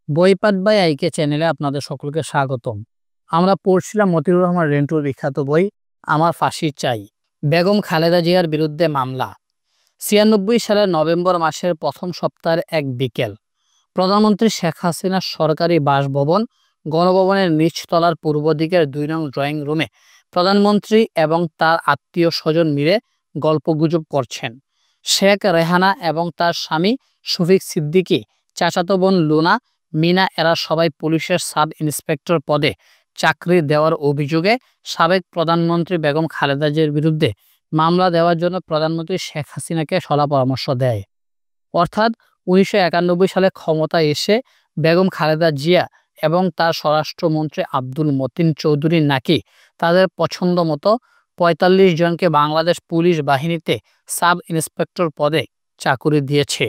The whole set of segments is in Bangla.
বইপাঠ বাই আইকে চ্যানেলে আপনাদের সকলকে স্বাগতম। আমরা পড়ছিলাম মতিউর রহমান রেন্টুর বিখ্যাত বই আমার ফাঁসি চাই। বেগম খালেদা জিয়ার বিরুদ্ধে মামলা। ৯৬ সালের নভেম্বর মাসের প্রথম সপ্তাহের এক বিকেল প্রধানমন্ত্রী শেখ হাসিনার সরকারি বাসভবন গণভবনের নিচতলার পূর্ব দিকের ২ নং ড্রয়িং রুমে প্রধানমন্ত্রী এবং তার আত্মীয় স্বজন মিলে গল্পগুজব করছেন। শেখ রেহানা এবং তার স্বামী শফিক সিদ্দিকী, চাচাতো বোন লুনা, মিনা এরা সবাই পুলিশের সাব ইন্সপেক্টর পদে চাকরি দেওয়ার অভিযোগে সাবেক প্রধানমন্ত্রী বেগম খালেদা জিয়ার বিরুদ্ধে মামলা দেওয়ার জন্য প্রধানমন্ত্রী শেখ হাসিনাকে সলা পরামর্শ দেয়। অর্থাৎ ১৯৯১ সালে ক্ষমতায় এসে বেগম খালেদা জিয়া এবং তার স্বরাষ্ট্রমন্ত্রী আব্দুল মতিন চৌধুরী নাকি তাদের পছন্দ মতো ৪৫ জনকে বাংলাদেশ পুলিশ বাহিনীতে সাব ইন্সপেক্টর পদে চাকুরি দিয়েছে।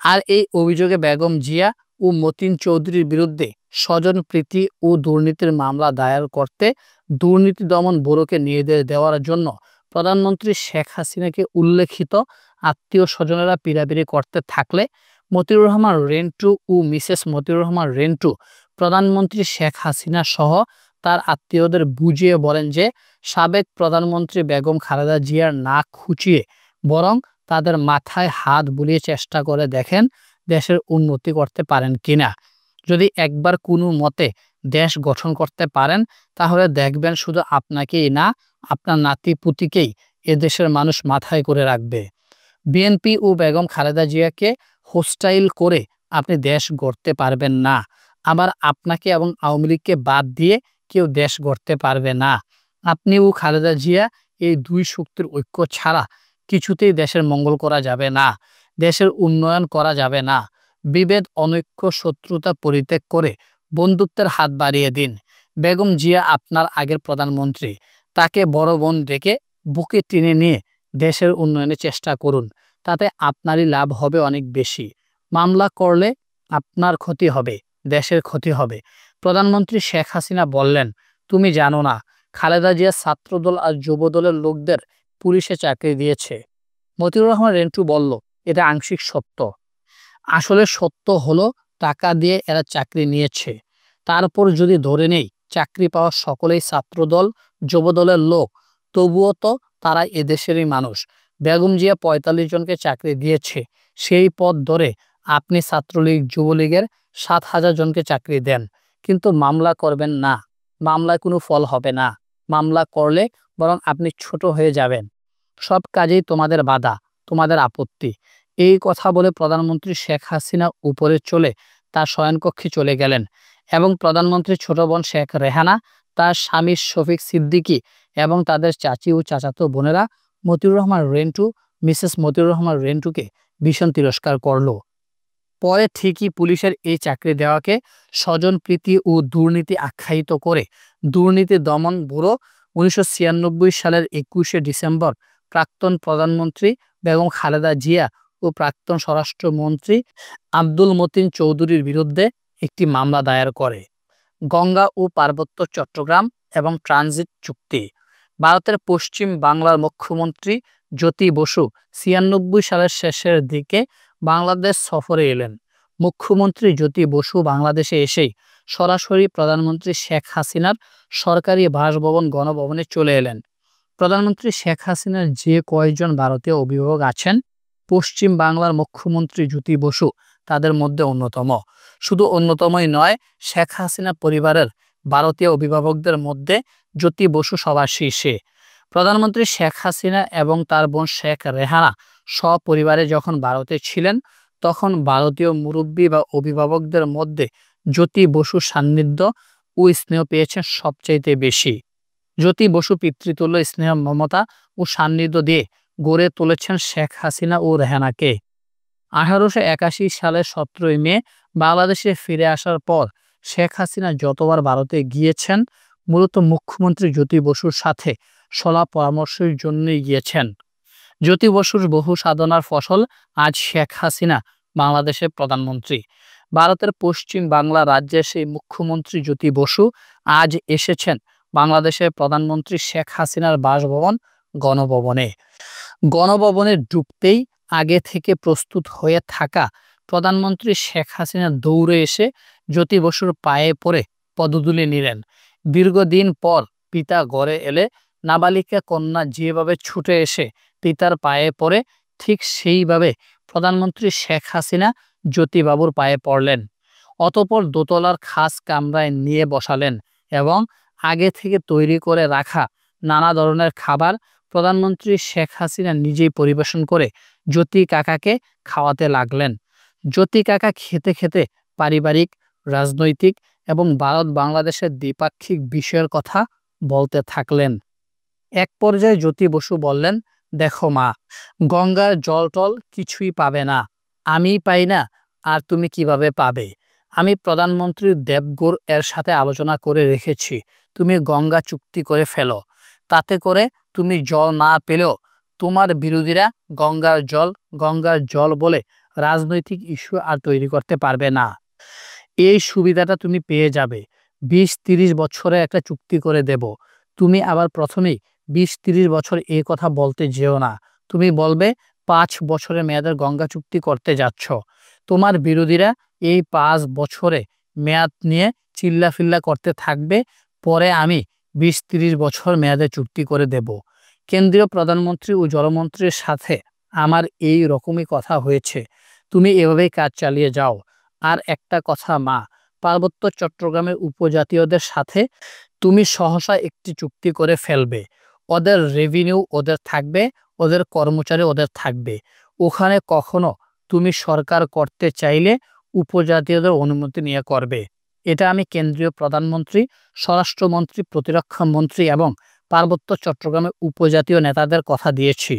আর এই অভিযোগে বেগম জিয়া ও মতিন চৌধুরীর বিরুদ্ধে স্বজনপ্রীতি ও দুর্নীতির মামলা দায়ের করতে দুর্নীতি দমন ব্যুরোকে নির্দেশ দেওয়ার জন্য প্রধানমন্ত্রী শেখ হাসিনাকে উল্লেখিত আত্মীয় স্বজনেরা পিড়াপিড়ি করতে থাকলে মতিউর রহমান রেন্টু ও মিসেস মতিউর রহমান রেন্টু প্রধানমন্ত্রী শেখ হাসিনা সহ তার আত্মীয়দের বুঝিয়ে বলেন যে সাবেক প্রধানমন্ত্রী বেগম খালেদা জিয়ার নাক খুঁচিয়ে বরং তাদের মাথায় হাত বুলিয়ে চেষ্টা করে দেখেন দেশের উন্নতি করতে পারেন কিনা। যদি একবার কোনো মতে দেশ গঠন করতে পারেন তাহলে দেখবেন শুধু আপনাকেই না, আপনার নাতিপুতিকেই এদেশের মানুষ মাথায় করে রাখবে। বিএনপি ও বেগম খালেদা জিয়াকে হোস্টাইল করে আপনি দেশ গড়তে পারবেন না, আবার আপনাকে এবং আওয়ামী লীগকে বাদ দিয়ে কেউ দেশ গড়তে পারবে না। আপনি ও খালেদা জিয়া এই দুই শক্তির ঐক্য ছাড়া কিছুতেই দেশের মঙ্গল করা যাবে না, দেশের উন্নয়ন করা যাবে না। বিভেদ, অনৈক্য, শত্রুতা পরিত্যাগ করে বন্ধুত্বের হাত বাড়িয়ে দিন। বেগম জিয়া আপনার আগের প্রধানমন্ত্রী, তাকে বড় বোন ডেকে বুকে টেনে নিয়ে দেশের উন্নয়নের চেষ্টা করুন, তাতে আপনারই লাভ হবে অনেক বেশি। মামলা করলে আপনার ক্ষতি হবে, দেশের ক্ষতি হবে। প্রধানমন্ত্রী শেখ হাসিনা বললেন, তুমি জানো না খালেদা জিয়া ছাত্রদল আর যুবদলের লোকদের পুলিশে চাকরি দিয়েছে। মতিউর রহমান রেন্টু বলল, এটা আংশিক সত্য। আসলে সত্য হলো টাকা দিয়ে এরা চাকরি নিয়েছে। তারপর যদি ধরে নেই চাকরি পাওয়া সকলেই ছাত্রদল যুবদলের লোক, তবুও তো তারা এদেশেরই মানুষ। বেগম জিয়া ৪৫ জনকে চাকরি দিয়েছে, সেই পদ ধরে আপনি ছাত্রলীগ যুবলীগের ৭,০০০ জনকে চাকরি দেন, কিন্তু মামলা করবেন না। মামলায় কোনো ফল হবে না। মামলা করলে বরং আপনি ছোট হয়ে যাবেন। সব কাজেই তোমাদের বাধা, তোমাদের আপত্তি। এই কথা বলে প্রধানমন্ত্রী শেখ হাসিনা উপরে চলে তার শয়নকক্ষে চলে গেলেন এবং প্রধানমন্ত্রীর ছোট বোন শেখ রেহানা, তার স্বামী শফিক সিদ্দিকী এবং তাদের চাচি ও চাচাতো বোনেরা মতিউর রহমান রেন্টু, মিসেস মতিউর রহমান রেন্টুকে ভীষণ তিরস্কার করল। পরে ঠিকই পুলিশের এই চাকরি দেওয়াকে স্বজনপ্রীতি ও দুর্নীতি আখ্যায়িত করে দুর্নীতি দমন ব্যুরো ১৯৯৬ সালের ২১শে ডিসেম্বর প্রাক্তন প্রধানমন্ত্রী বেগম খালেদা জিয়া ও প্রাক্তন স্বরাষ্ট্রমন্ত্রী আব্দুল মতিন চৌধুরীর বিরুদ্ধে একটি মামলা দায়ের করে। গঙ্গা ও পার্বত্য চট্টগ্রাম এবং ট্রানজিট চুক্তি। ভারতের পশ্চিম বাংলার মুখ্যমন্ত্রী জ্যোতি বসু ৯৬ সালের শেষের দিকে বাংলাদেশ সফরে এলেন। মুখ্যমন্ত্রী জ্যোতি বসু বাংলাদেশে এসেই সরাসরি প্রধানমন্ত্রী শেখ হাসিনার সরকারি বাসভবন গণভবনে চলে এলেন। প্রধানমন্ত্রী শেখ হাসিনার যে কয়েকজন ভারতীয় অভিভাবক আছেন, পশ্চিম বাংলার মুখ্যমন্ত্রী জ্যোতি বসু তাদের মধ্যে অন্যতম। শুধু অন্যতমই নয়, শেখ হাসিনা পরিবারের ভারতীয় অভিভাবকদের মধ্যে জ্যোতি বসু সবার শীর্ষে। প্রধানমন্ত্রী শেখ হাসিনা এবং তার বোন শেখ রেহানা সপরিবারে যখন ভারতে ছিলেন, তখন ভারতীয় মুরব্বী বা অভিভাবকদের মধ্যে জ্যোতি বসুর সান্নিধ্য ও স্নেহ পেয়েছেন সবচাইতে বেশি। জ্যোতি বসু পিতৃতুল্য স্নেহ, মমতা ও সান্নিধ্য দিয়ে গড়ে তুলেছেন শেখ হাসিনা ও রেহানাকে। ১৮৮১ সালের ১৭ই মে বাংলাদেশে ফিরে আসার পর শেখ হাসিনা যতবার ভারতে গিয়েছেন মূলত মুখ্যমন্ত্রী জ্যোতি বসুর সাথে সলা পরামর্শের জন্যই গিয়েছেন। জ্যোতি বসুর বহু সাধনার ফসল আজ শেখ হাসিনা বাংলাদেশের প্রধানমন্ত্রী। ভারতের পশ্চিম বাংলা রাজ্যের সেই মুখ্যমন্ত্রী জ্যোতি বসু আজ এসেছেন বাংলাদেশের প্রধানমন্ত্রী শেখ হাসিনার বাসভবন গণভবনে। গণভবনে ঢুকতেই আগে থেকে প্রস্তুত হয়ে থাকা প্রধানমন্ত্রী শেখ হাসিনা দৌড়ে এসে জ্যোতি বসুর পায়ে পড়ে পদধূলি নিলেন। দীর্ঘদিন পর পিতা ঘরে এলে নাবালিকা কন্যা যেভাবে ছুটে এসে পিতার পায়ে পড়ে, ঠিক সেইভাবে প্রধানমন্ত্রী শেখ হাসিনা জ্যোতিবাবুর পায়ে পড়লেন। অতঃপর দোতলার খাস কামরায় নিয়ে বসালেন এবং আগে থেকে তৈরি করে রাখা নানা ধরনের খাবার প্রধানমন্ত্রী শেখ হাসিনা নিজেই পরিবেশন করে জ্যোতি কাকাকে খাওয়াতে লাগলেন। জ্যোতি কাকা খেতে খেতে পারিবারিক, রাজনৈতিক এবং ভারত বাংলাদেশের দ্বিপাক্ষিক বিষয়ের কথা বলতে থাকলেন। এক পর্যায়ে জ্যোতি বসু বললেন, দেখো মা, গঙ্গার জল টল কিছুই পাবে না, আমিই পাই না, আর তুমি কিভাবে পাবে? আমি প্রধানমন্ত্রী দেবগৌড় এর সাথে আলোচনা করে রেখেছি, তুমি গঙ্গা চুক্তি করে ফেলো। তাতে করে তুমি জল না পেলেও তোমার বিরোধীরা গঙ্গার জল বলে রাজনৈতিক ইস্যু আর তৈরি করতে পারবে না। এই সুবিধাটা তুমি পেয়ে যাবে। 20-30 বছরে একটা চুক্তি করে দেব। তুমি আবার প্রথমেই 20-30 বছর এই কথা বলতে যেও না। তুমি বলবে 5 বছরের মেয়াদের গঙ্গা চুক্তি করতে যাচ্ছ। তোমার বিরোধীরা এই 5 বছরে মেয়াদ নিয়ে চিল্লাফিল্লা করতে থাকবে, পরে আমি 20-30 বছর মেয়াদে চুক্তি করে দেব। কেন্দ্রীয় প্রধানমন্ত্রী ও জলমন্ত্রীর সাথে আমার এই রকমই কথা হয়েছে। তুমি এভাবেই কাজ চালিয়ে যাও। আর একটা কথা মা, পার্বত্য চট্টগ্রামের উপজাতীয়দের সাথে তুমি সহসা একটি চুক্তি করে ফেলবে। ওদের রেভিনিউ ওদের থাকবে, ওদের কর্মচারী ওদের থাকবে। ওখানে কখনো তুমি সরকার করতে চাইলে উপজাতীয়দের অনুমতি নিয়ে করবে। এটা আমি কেন্দ্রীয় প্রধানমন্ত্রী, স্বরাষ্ট্রমন্ত্রী, প্রতিরক্ষা মন্ত্রী এবং পার্বত্য চট্টগ্রামের উপজাতীয় নেতাদের কথা দিয়েছি।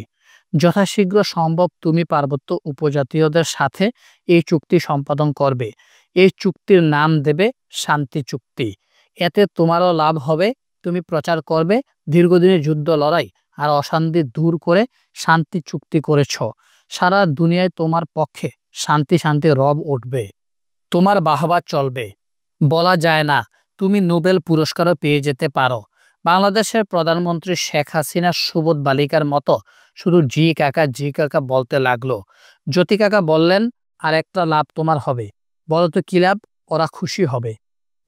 যথাশীঘ্র সম্ভব তুমি পার্বত্য উপজাতীয়দের সাথে এই চুক্তি সম্পাদন করবে। এই চুক্তির নাম দেবে শান্তি চুক্তি। এতে তোমারও লাভ হবে, তুমি প্রচার করবে দীর্ঘদিনের যুদ্ধ লড়াই আর অশান্তি দূর করে শান্তি চুক্তি করেছ। সারা দুনিয়ায় তোমার পক্ষে শান্তি শান্তি রব উঠবে, তোমার বাহবা চলবে। বলা যায় না, তুমি নোবেল পুরস্কারও পেয়ে যেতে পারো। বাংলাদেশের প্রধানমন্ত্রী শেখ হাসিনা সুবোধ বালিকার মতো শুধু জি কাকা বলতে লাগলো। জ্যোতি কাকা বললেন, আর একটা লাভ তোমার হবে। বলো তো কি লাভ? ওরা খুশি হবে।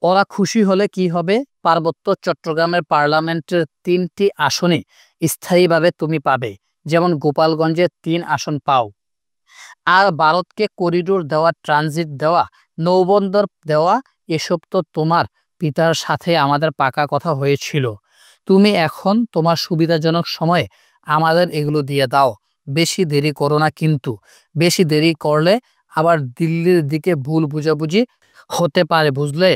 ওরা খুশি হলে কি হবে? পার্বত্য চট্টগ্রামের পার্লামেন্টের 3টি আসনে স্থায়ীভাবে তুমি পাবে, যেমন গোপালগঞ্জে 3 আসন পাও। আর ভারতকে করিডোর দেওয়া, ট্রানজিট দেওয়া, নৌবন্দর দেওয়া, এসব তো তোমার পিতার সাথে আমাদের পাকা কথা হয়েছিল। তুমি এখন তোমার সুবিধাজনক সময়ে আমাদের এগুলো দিয়ে দাও। বেশি দেরি করো না, কিন্তু বেশি দেরি করলে আবার দিল্লির দিকে ভুল বুঝাবুঝি হতে পারে, বুঝলে?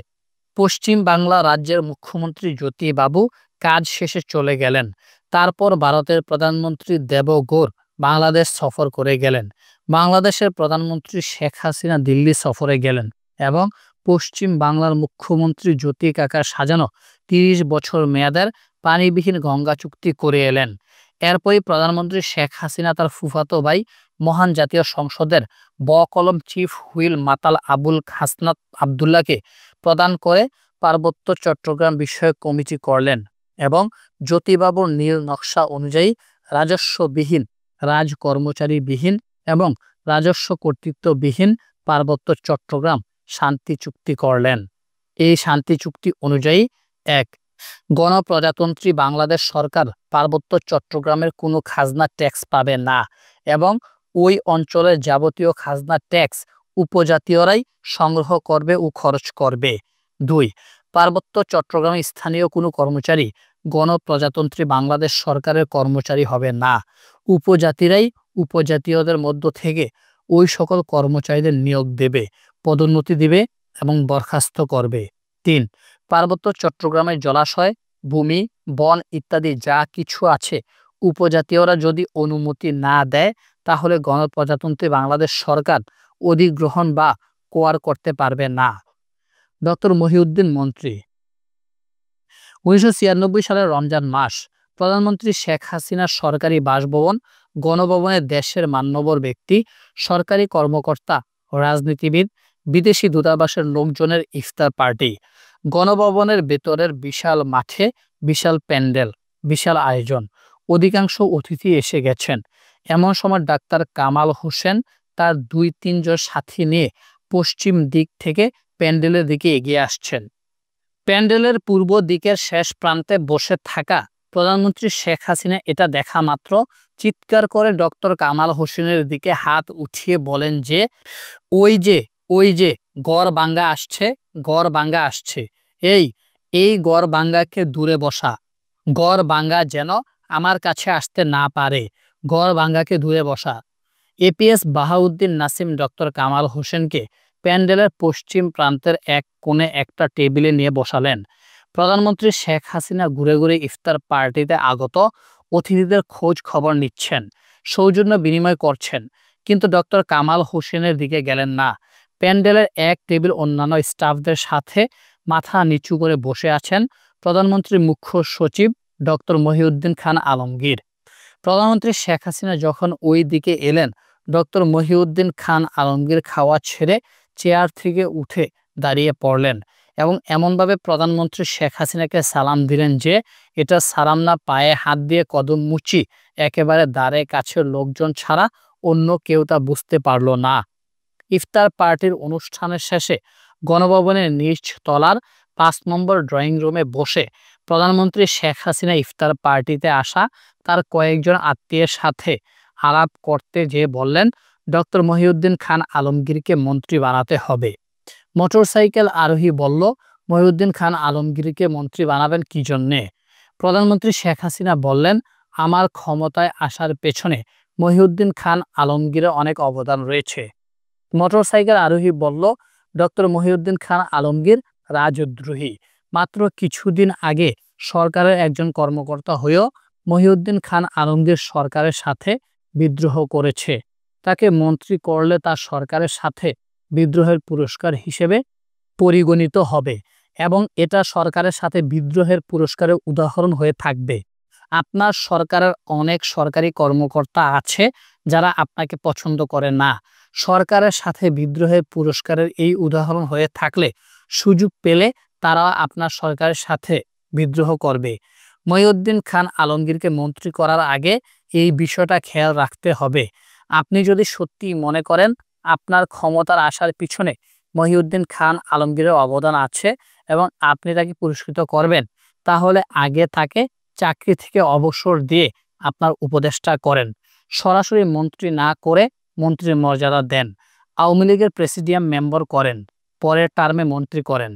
পশ্চিম বাংলা রাজ্যের মুখ্যমন্ত্রী জ্যোতিবাবু কাজ শেষে চলে গেলেন। তারপর ভারতের প্রধানমন্ত্রী দেবগৌড় বাংলাদেশ সফর করে গেলেন। বাংলাদেশের প্রধানমন্ত্রী শেখ হাসিনা দিল্লি সফরে গেলেন এবং পশ্চিম বাংলার মুখ্যমন্ত্রী জ্যোতি কাকার সাজানো 30 বছর মেয়াদের পানিবিহীন গঙ্গা চুক্তি করে এলেন। এরপরই প্রধানমন্ত্রী শেখ হাসিনা তার ফুফাতো ভাই মহান জাতীয় সংসদের কলম চিফ হুইল মাতাল আবুল হাসনাত আবদুল্লাহকে প্রদান করে পার্বত্য চট্টগ্রাম বিষয়ক কমিটি করলেন এবং জ্যোতিবাবুর নীল নকশা অনুযায়ী রাজস্ববিহীন, রাজকর্মচারীবিহীন এবং রাজস্ব কর্তৃত্ববিহীন পার্বত্য চট্টগ্রাম শান্তি চুক্তি করলেন। এই শান্তি চুক্তি অনুযায়ী 1. গণপ্রজাতন্ত্রী বাংলাদেশ সরকার পার্বত্য চট্টগ্রামের কোনো খাজনা ট্যাক্স পাবে না এবং ওই অঞ্চলের যাবতীয় খাজনা ট্যাক্স উপজাতীয়রাই সংগ্রহ করবে ও খরচ করবে। 2. পার্বত্য চট্টগ্রামে স্থানীয় কোনো কর্মচারী গণপ্রজাতন্ত্রী বাংলাদেশ সরকারের কর্মচারী হবে না। উপজাতিরাই উপজাতীয়দের মধ্য থেকে ওই সকল কর্মচারীদের নিয়োগ দেবে, পদোন্নতি দিবে এবং বরখাস্ত করবে। 3. পার্বত্য চট্টগ্রামের জলাশয়, ভূমি, বন ইত্যাদি যা কিছু আছে, উপজাতীয়রা যদি অনুমতি না দেয় তাহলে গণপ্রজাতন্ত্রী বাংলাদেশ সরকার অধিগ্রহণ বা কোয়ার করতে পারবে না। ডক্টর মহিউদ্দিন মন্ত্রী। 1996 সালের রমজান মাস প্রধানমন্ত্রী শেখ হাসিনার সরকারি বাসভবন, গণভবনে দেশের মান্যবর ব্যক্তি, সরকারি কর্মকর্তা, রাজনীতিবিদ, বিদেশি দূতাবাসের লোকজনের ইফতার পার্টি। গণভবনের ভেতরের বিশাল মাঠে বিশাল প্যান্ডেল, বিশাল আয়োজন। অধিকাংশ অতিথি এসে গেছেন। এমন সময় ডাক্তার কামাল হোসেন তার 2-3 জন সাথী নিয়ে পশ্চিম দিক থেকে প্যান্ডেলের দিকে এগিয়ে আসছেন। প্যান্ডেলের পূর্ব দিকের শেষ প্রান্তে বসে থাকা প্রধানমন্ত্রী শেখ হাসিনা এটা দেখা মাত্র চিৎকার করে ডক্টর কামাল হোসেনের দিকে হাত উঠিয়ে বলেন যে ওই যে ওই যে গড়বাঙ্গা আসছে, গড়বাঙ্গা আসছে, এই এই গড়বাঙ্গাকে দূরে বসা, গড়বাঙ্গা যেন আমার কাছে আসতে না পারে, গড়বাঙ্গাকে দূরে বসা। এপিএস বাহাউদ্দিন নাসিম ডক্টর কামাল হোসেনকে প্যান্ডেলের পশ্চিম প্রান্তের এক কোণে একটা টেবিলে নিয়ে বসালেন। প্রধানমন্ত্রী শেখ হাসিনা ঘুরে ঘুরে ইফতার পার্টিতে আগত অতিথিদের খোঁজ খবর নিচ্ছেন, সৌজন্য বিনিময় করছেন, কিন্তু ডক্টর কামাল হোসেনের দিকে গেলেন না। প্যান্ডেলের এক টেবিল অন্যান্য স্টাফদের সাথে মাথা নিচু করে বসে আছেন প্রধানমন্ত্রীর মুখ্য সচিব ডক্টর মহিউদ্দিন খান আলমগীর। প্রধানমন্ত্রী শেখ হাসিনা যখন ওই দিকে এলেন, ডক্টর মহিউদ্দিন খান আলমগীর খাওয়া ছেড়ে চেয়ার থেকে উঠে দাঁড়িয়ে পড়লেন এবং এমনভাবে প্রধানমন্ত্রী শেখ হাসিনাকে সালাম দিলেন যে এটা সালাম না, পায়ে হাত দিয়ে কদম মুচি একেবারে দ্বারে কাছের লোকজন ছাড়া অন্য কেউ তা বুঝতে পারল না। ইফতার পার্টির অনুষ্ঠানের শেষে গণভবনের নিচ তলার ৫ নম্বর ড্রয়িং রুমে বসে প্রধানমন্ত্রী শেখ হাসিনা ইফতার পার্টিতে আসা তার কয়েকজন আত্মীয়ের সাথে আলাপ করতে যেয়ে বললেন, ডক্টর মহিউদ্দিন খান আলমগীরকে মন্ত্রী বানাতে হবে। মোটরসাইকেল আরোহী বলল, মহিউদ্দিন খান আলমগীরকে মন্ত্রী বানাবেন কি জন্যে? প্রধানমন্ত্রী শেখ হাসিনা বললেন, আমার ক্ষমতায় আসার পেছনে মহিউদ্দিন খান আলমগীরের অনেক অবদান রয়েছে। মোটরসাইকেল আরোহী বলল, ডক্টর মহিউদ্দিন খান আলমগীর রাজদ্রোহী। মাত্র কিছুদিন আগে সরকারের একজন কর্মকর্তা হয়েও মহিউদ্দিন খান আলমগীর সরকারের সাথে বিদ্রোহ করেছে। তাকে মন্ত্রী করলে তা সরকারের সাথে বিদ্রোহের পুরস্কার হিসেবে পরিগণিত হবে এবং এটা সরকারের সাথে বিদ্রোহের পুরস্কারের উদাহরণ হয়ে থাকবে। আপনার সরকারের অনেক সরকারি কর্মকর্তা আছে যারা আপনাকে পছন্দ করে না। সরকারের সাথে বিদ্রোহের পুরস্কারের এই উদাহরণ হয়ে থাকলে সুযোগ পেলে তারা আপনার সরকারের সাথে বিদ্রোহ করবে। মহিউদ্দিন খান আলমগীরকে মন্ত্রী করার আগে এই বিষয়টা খেয়াল রাখতে হবে। আপনি যদি সত্যি মনে করেন আপনার ক্ষমতার আসার পিছনে মহিউদ্দিন খান আলমগীরের অবদান আছে এবং আপনি তাকে পুরস্কৃত করবেন, তাহলে আগে তাকে চাকরি থেকে অবসর দিয়ে আপনার উপদেষ্টা করেন। সরাসরি মন্ত্রী না করে মন্ত্রীর মর্যাদা দেন। আওয়ামী লীগের প্রেসিডিয়াম মেম্বার করেন, পরের টার্মে মন্ত্রী করেন।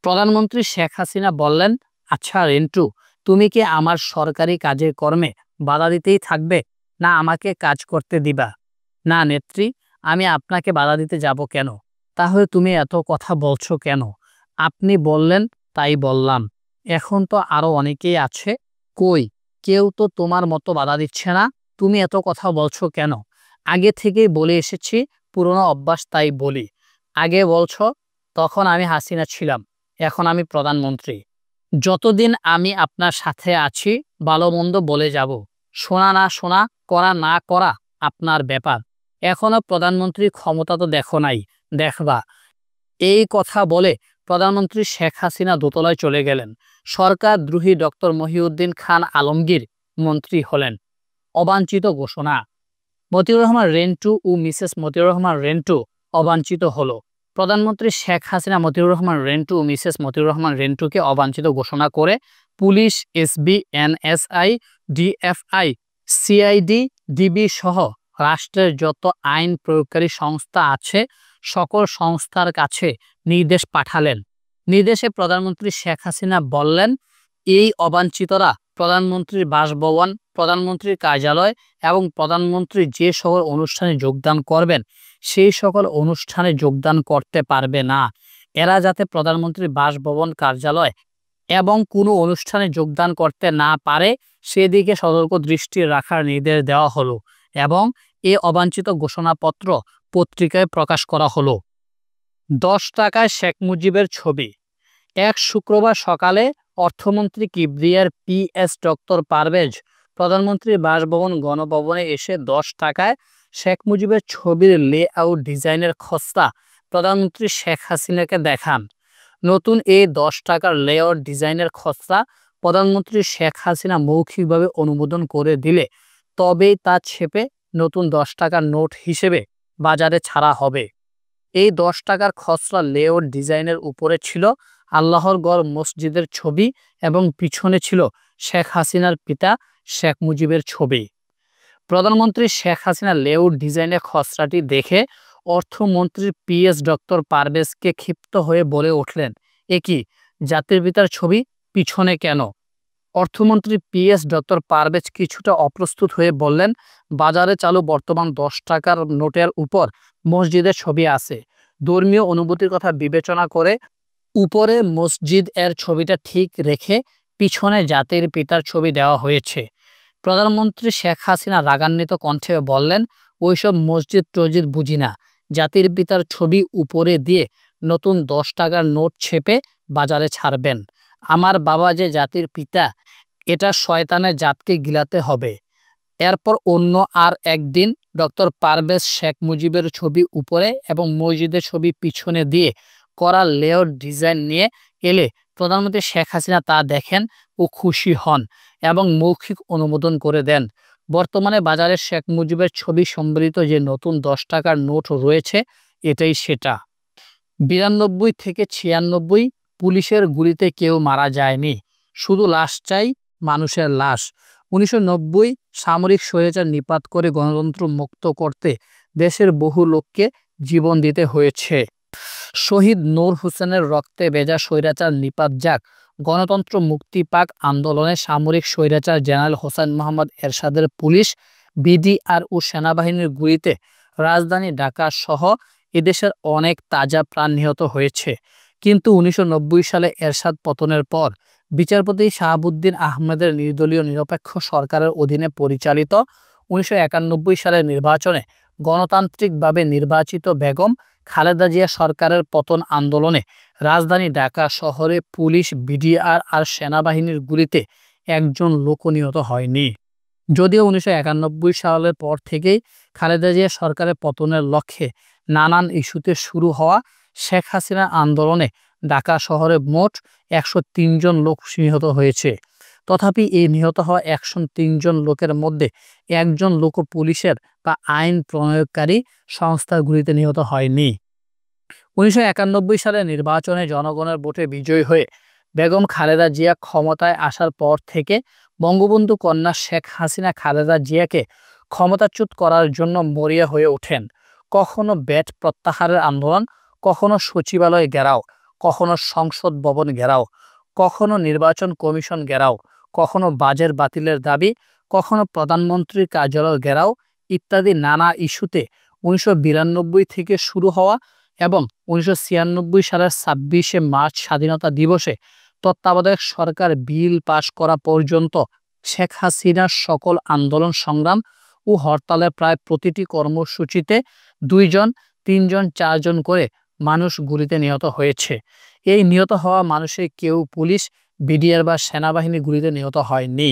প্রধানমন্ত্রী শেখ হাসিনা বললেন, আচ্ছা রেন্টু, তুমি কি আমার সরকারি কাজের কর্মে বাধা দিতেই থাকবে, না আমাকে কাজ করতে দিবা? না নেত্রী, আমি আপনাকে বাধা দিতে যাব কেন? তাহলে তুমি এত কথা বলছো কেন? আপনি বললেন তাই বললাম। এখন তো আরো অনেকেই আছে। কই, কেউ তো তোমার মতো বাধা দিচ্ছে না, তুমি এত কথা বলছো কেন? আগে থেকেই বলে এসেছি, পুরনো অভ্যাস তাই বলি। আগে বলছো, তখন আমি হাসিনা ছিলাম, এখন আমি প্রধানমন্ত্রী। যতদিন আমি আপনার সাথে আছি ভালো মন্দ বলে যাব, শোনা না শোনা, করা না করা আপনার ব্যাপার। এখনো প্রধানমন্ত্রীর ক্ষমতা তো দেখো নাই, দেখবা। এই কথা বলে প্রধানমন্ত্রী শেখ হাসিনা দোতলায় চলে গেলেন। সরকার দ্রোহী ডক্টর মহিউদ্দিন খান আলমগীর মন্ত্রী হলেন। অবাঞ্ছিত ঘোষণা, মতিউর রহমান রেন্টু ও মিসেস মতিউর রহমান রেন্টু অবাঞ্ছিত হলো। প্রধানমন্ত্রী শেখ হাসিনা মতিউর রহমান রেন্টু ও মিসেস মতিউর রহমান রেন্টুকে অবাঞ্ছিত ঘোষণা করে police, SB, NSI, DFI, CID, DB সহ রাষ্ট্রের যত আইন প্রয়োগকারী সংস্থা আছে সকল সংস্থার কাছে নির্দেশ পাঠালেন। নির্দেশে প্রধানমন্ত্রী শেখ হাসিনা বললেন, এই অবাঞ্ছিতরা প্রধানমন্ত্রীর বাসভবন, প্রধানমন্ত্রীর কার্যালয় এবং প্রধানমন্ত্রী যে সকল অনুষ্ঠানে যোগদান করবেন সেই সকল অনুষ্ঠানে যোগদান করতে পারবে না। এরা যাতে প্রধানমন্ত্রীর বাসভবন, কার্যালয় এবং কোনো অনুষ্ঠানে যোগদান করতে না পারে সেদিকে সতর্ক দৃষ্টি রাখার নির্দেশ দেওয়া হলো এবং এ অবাঞ্ছিত ঘোষণাপত্র পত্রিকায় প্রকাশ করা হলো। 10 টাকায় শেখ মুজিবের ছবি। এক শুক্রবার সকালে অর্থমন্ত্রী কিবরিয়ার পিএস ডক্টর পারভেজ প্রধানমন্ত্রীর বাসভবন গণভবনে এসে 10 টাকায় শেখ মুজিবের ছবির লেআউট ডিজাইনের খসড়া প্রধানমন্ত্রী শেখ হাসিনাকে দেখান। নতুন এই 10 টাকার লেআউট ডিজাইনের খসড়া প্রধানমন্ত্রী শেখ হাসিনা মৌখিকভাবে অনুমোদন করে দিলে তবেই তা ছেপে নতুন 10 টাকার নোট হিসেবে বাজারে ছাড়া হবে। এই 10 টাকার খসড়া লেআউট ডিজাইনের উপরে ছিল আল্লাহর গড় মসজিদের ছবি এবং পিছনে ছিল শেখ হাসিনার পিতা শেখ মুজিবের ছবি। প্রধানমন্ত্রী শেখ হাসিনা লেআউট ডিজাইনের খসড়াটি দেখে অর্থমন্ত্রী পিএস ডক্টর পারভেজকে ক্ষিপ্ত হয়ে বলে উঠলেন, এ কি, জাতির পিতার ছবি পিছনে কেন? অর্থমন্ত্রী পিএস ডক্টর পারভেজ কিছুটা অপ্রস্তুত হয়ে বললেন, বাজারে চালু বর্তমান 10 টাকার নোটের উপর মসজিদের ছবি আছে। ধর্মীয় অনুভূতির কথা বিবেচনা করে উপরে মসজিদ এর ছবিটা ঠিক রেখে পিছনে জাতির পিতার ছবি দেওয়া হয়েছে। প্রধানমন্ত্রী শেখ হাসিনা রাগান্বিত কণ্ঠে বললেন, ওইসব মসজিদ টসজিদ বুঝি না, জাতির পিতার ছবি উপরে দিয়ে নতুন 10 টাকার নোট ছেপে বাজারে ছাড়বেন? আমার বাবা যে জাতির পিতা, এটা শয়তানের জাতকে গিলাতে হবে। এরপর অন্য আর একদিন ডক্টর পারভেজ শেখ মুজিবের ছবি উপরে এবং মসজিদের ছবি পিছনে দিয়ে করা লেআউট ডিজাইন নিয়ে এলে প্রধানমন্ত্রী শেখ হাসিনা তা দেখেন ও খুশি হন এবং মৌখিক অনুমোদন করে দেন। বর্তমানে বাজারে শেখ মুজিবের ছবি সম্বলিত যে নতুন 10 টাকার নোট রয়েছে, এটাই সেটা। 92 থেকে 96 পুলিশের গুলিতে কেউ মারা যায়নি, শুধু লাশ চাই, মানুষের লাশ। 1990 সামরিক স্বৈরাচার নিপাত করে গণতন্ত্র মুক্ত করতে দেশের বহু লোককে জীবন দিতে হয়েছে। শহীদ নূর হোসেনের রক্তে ভেজা স্বৈরাচার নিপাত যাক, গণতন্ত্র মুক্তি পাক আন্দোলনে সামরিক স্বৈরাচার জেনারেল হোসেন মোহাম্মদ এরশাদের পুলিশ, বিডিআর ও সেনাবাহিনীর গুলিতে রাজধানী ঢাকা সহ এদেশের অনেক তাজা প্রাণ নিহত হয়েছে। কিন্তু 1990 সালে এরশাদ পতনের পর বিচারপতি শাহাবুদ্দিন আহমেদের নির্দলীয় নিরপেক্ষ সরকারের অধীনে পরিচালিত 1991 সালের নির্বাচনে গণতান্ত্রিকভাবে নির্বাচিত বেগম খালেদা জিয়া সরকারের পতন আন্দোলনে রাজধানী ঢাকা শহরে পুলিশ, বিডিআর আর সেনাবাহিনীর গুলিতে একজন লোকও নিহত হয়নি। যদিও 1991 সালের পর থেকেই খালেদা জিয়া সরকারের পতনের লক্ষ্যে নানান ইস্যুতে শুরু হওয়া শেখ হাসিনা আন্দোলনে ঢাকা শহরে মোট 103 জন লোক নিহত হয়েছে। তথাপি এই নিহত হওয়া 103 জন লোকের মধ্যে একজন লোক পুলিশের বা আইন প্রণয়নকারী সংস্থার গুলিতে নিহত হয়নি। 1991 সালের নির্বাচনে জনগণের ভোটে বিজয়ী হয়ে বেগম খালেদা জিয়া ক্ষমতায় আসার পর থেকে বঙ্গবন্ধু কন্যা শেখ হাসিনা খালেদা জিয়াকে ক্ষমতাচ্যুত করার জন্য মরিয়া হয়ে ওঠেন। কখনো ব্যাট প্রত্যাহারের আন্দোলন, কখনো সচিবালয় ঘেরাও, কখনো সংসদ ভবন ঘেরাও, কখনো নির্বাচন কমিশন ঘেরাও, কখনো বাজেট বাতিলের দাবি, কখনো প্রধানমন্ত্রীর কার্যালয় ঘেরাও ইত্যাদি নানা ইস্যুতে 1992 থেকে শুরু হওয়া এবং 1996 সালের 26শে মার্চ স্বাধীনতা দিবসে তত্ত্বাবধায়ক সরকার বিল পাশ করা পর্যন্ত শেখ হাসিনার সকল আন্দোলন সংগ্রাম ও হরতালের প্রায় প্রতিটি কর্মসূচিতে 2 জন, 3 জন, 4 জন করে মানুষ গুলিতে নিহত হয়েছে। এই নিহত হওয়া মানুষের কেউ পুলিশ, বিডিআর বা সেনাবাহিনীর গুলিতে নিহত হয়নি।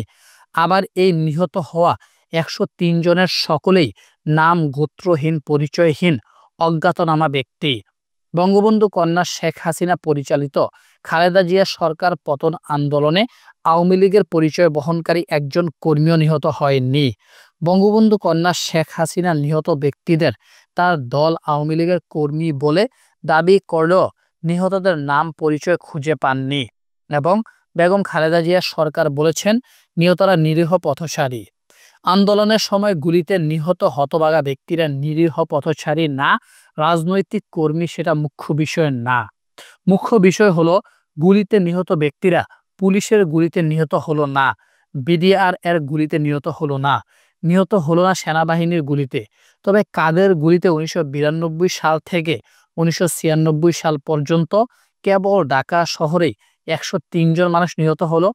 আবার এই নিহত হওয়া 103 জনের সকলেই নাম গোত্রহীন, পরিচয়হীন, অজ্ঞাতনামা ব্যক্তি। বঙ্গবন্ধু কন্যা শেখ হাসিনা পরিচালিত খালেদা জিয়া সরকার পতন আন্দোলনে আওয়ামী লীগের পরিচয় বহনকারী একজন কর্মীও নিহত হয়নি। বঙ্গবন্ধু কন্যা শেখ হাসিনা নিহত ব্যক্তিদের তার দল আওয়ামী লীগের কর্মী বলে দাবি করলেও নিহতদের নাম পরিচয় খুঁজে পাননি এবং বেগম খালেদা জিয়া সরকার বলেছেন নিহতরা নিরীহ পথচারী। আন্দোলনের সময় গুলিতে নিহত হতভাগা ব্যক্তিরা নিরীহ পথচারী না, রাজনৈতিক কর্মী, সেটা মুখ্য বিষয় না। মুখ্য বিষয় হলো গুলিতে নিহত ব্যক্তিরা পুলিশের গুলিতে নিহত হলো না, বিডিআর এর গুলিতে নিহত হলো না, নিহত হলো না সেনাবাহিনীর গুলিতে। তবে কাদের গুলিতে 1992 সাল থেকে 1996 সাল পর্যন্ত কেবল ঢাকা শহরেই 103 জন মানুষ নিহত হলো,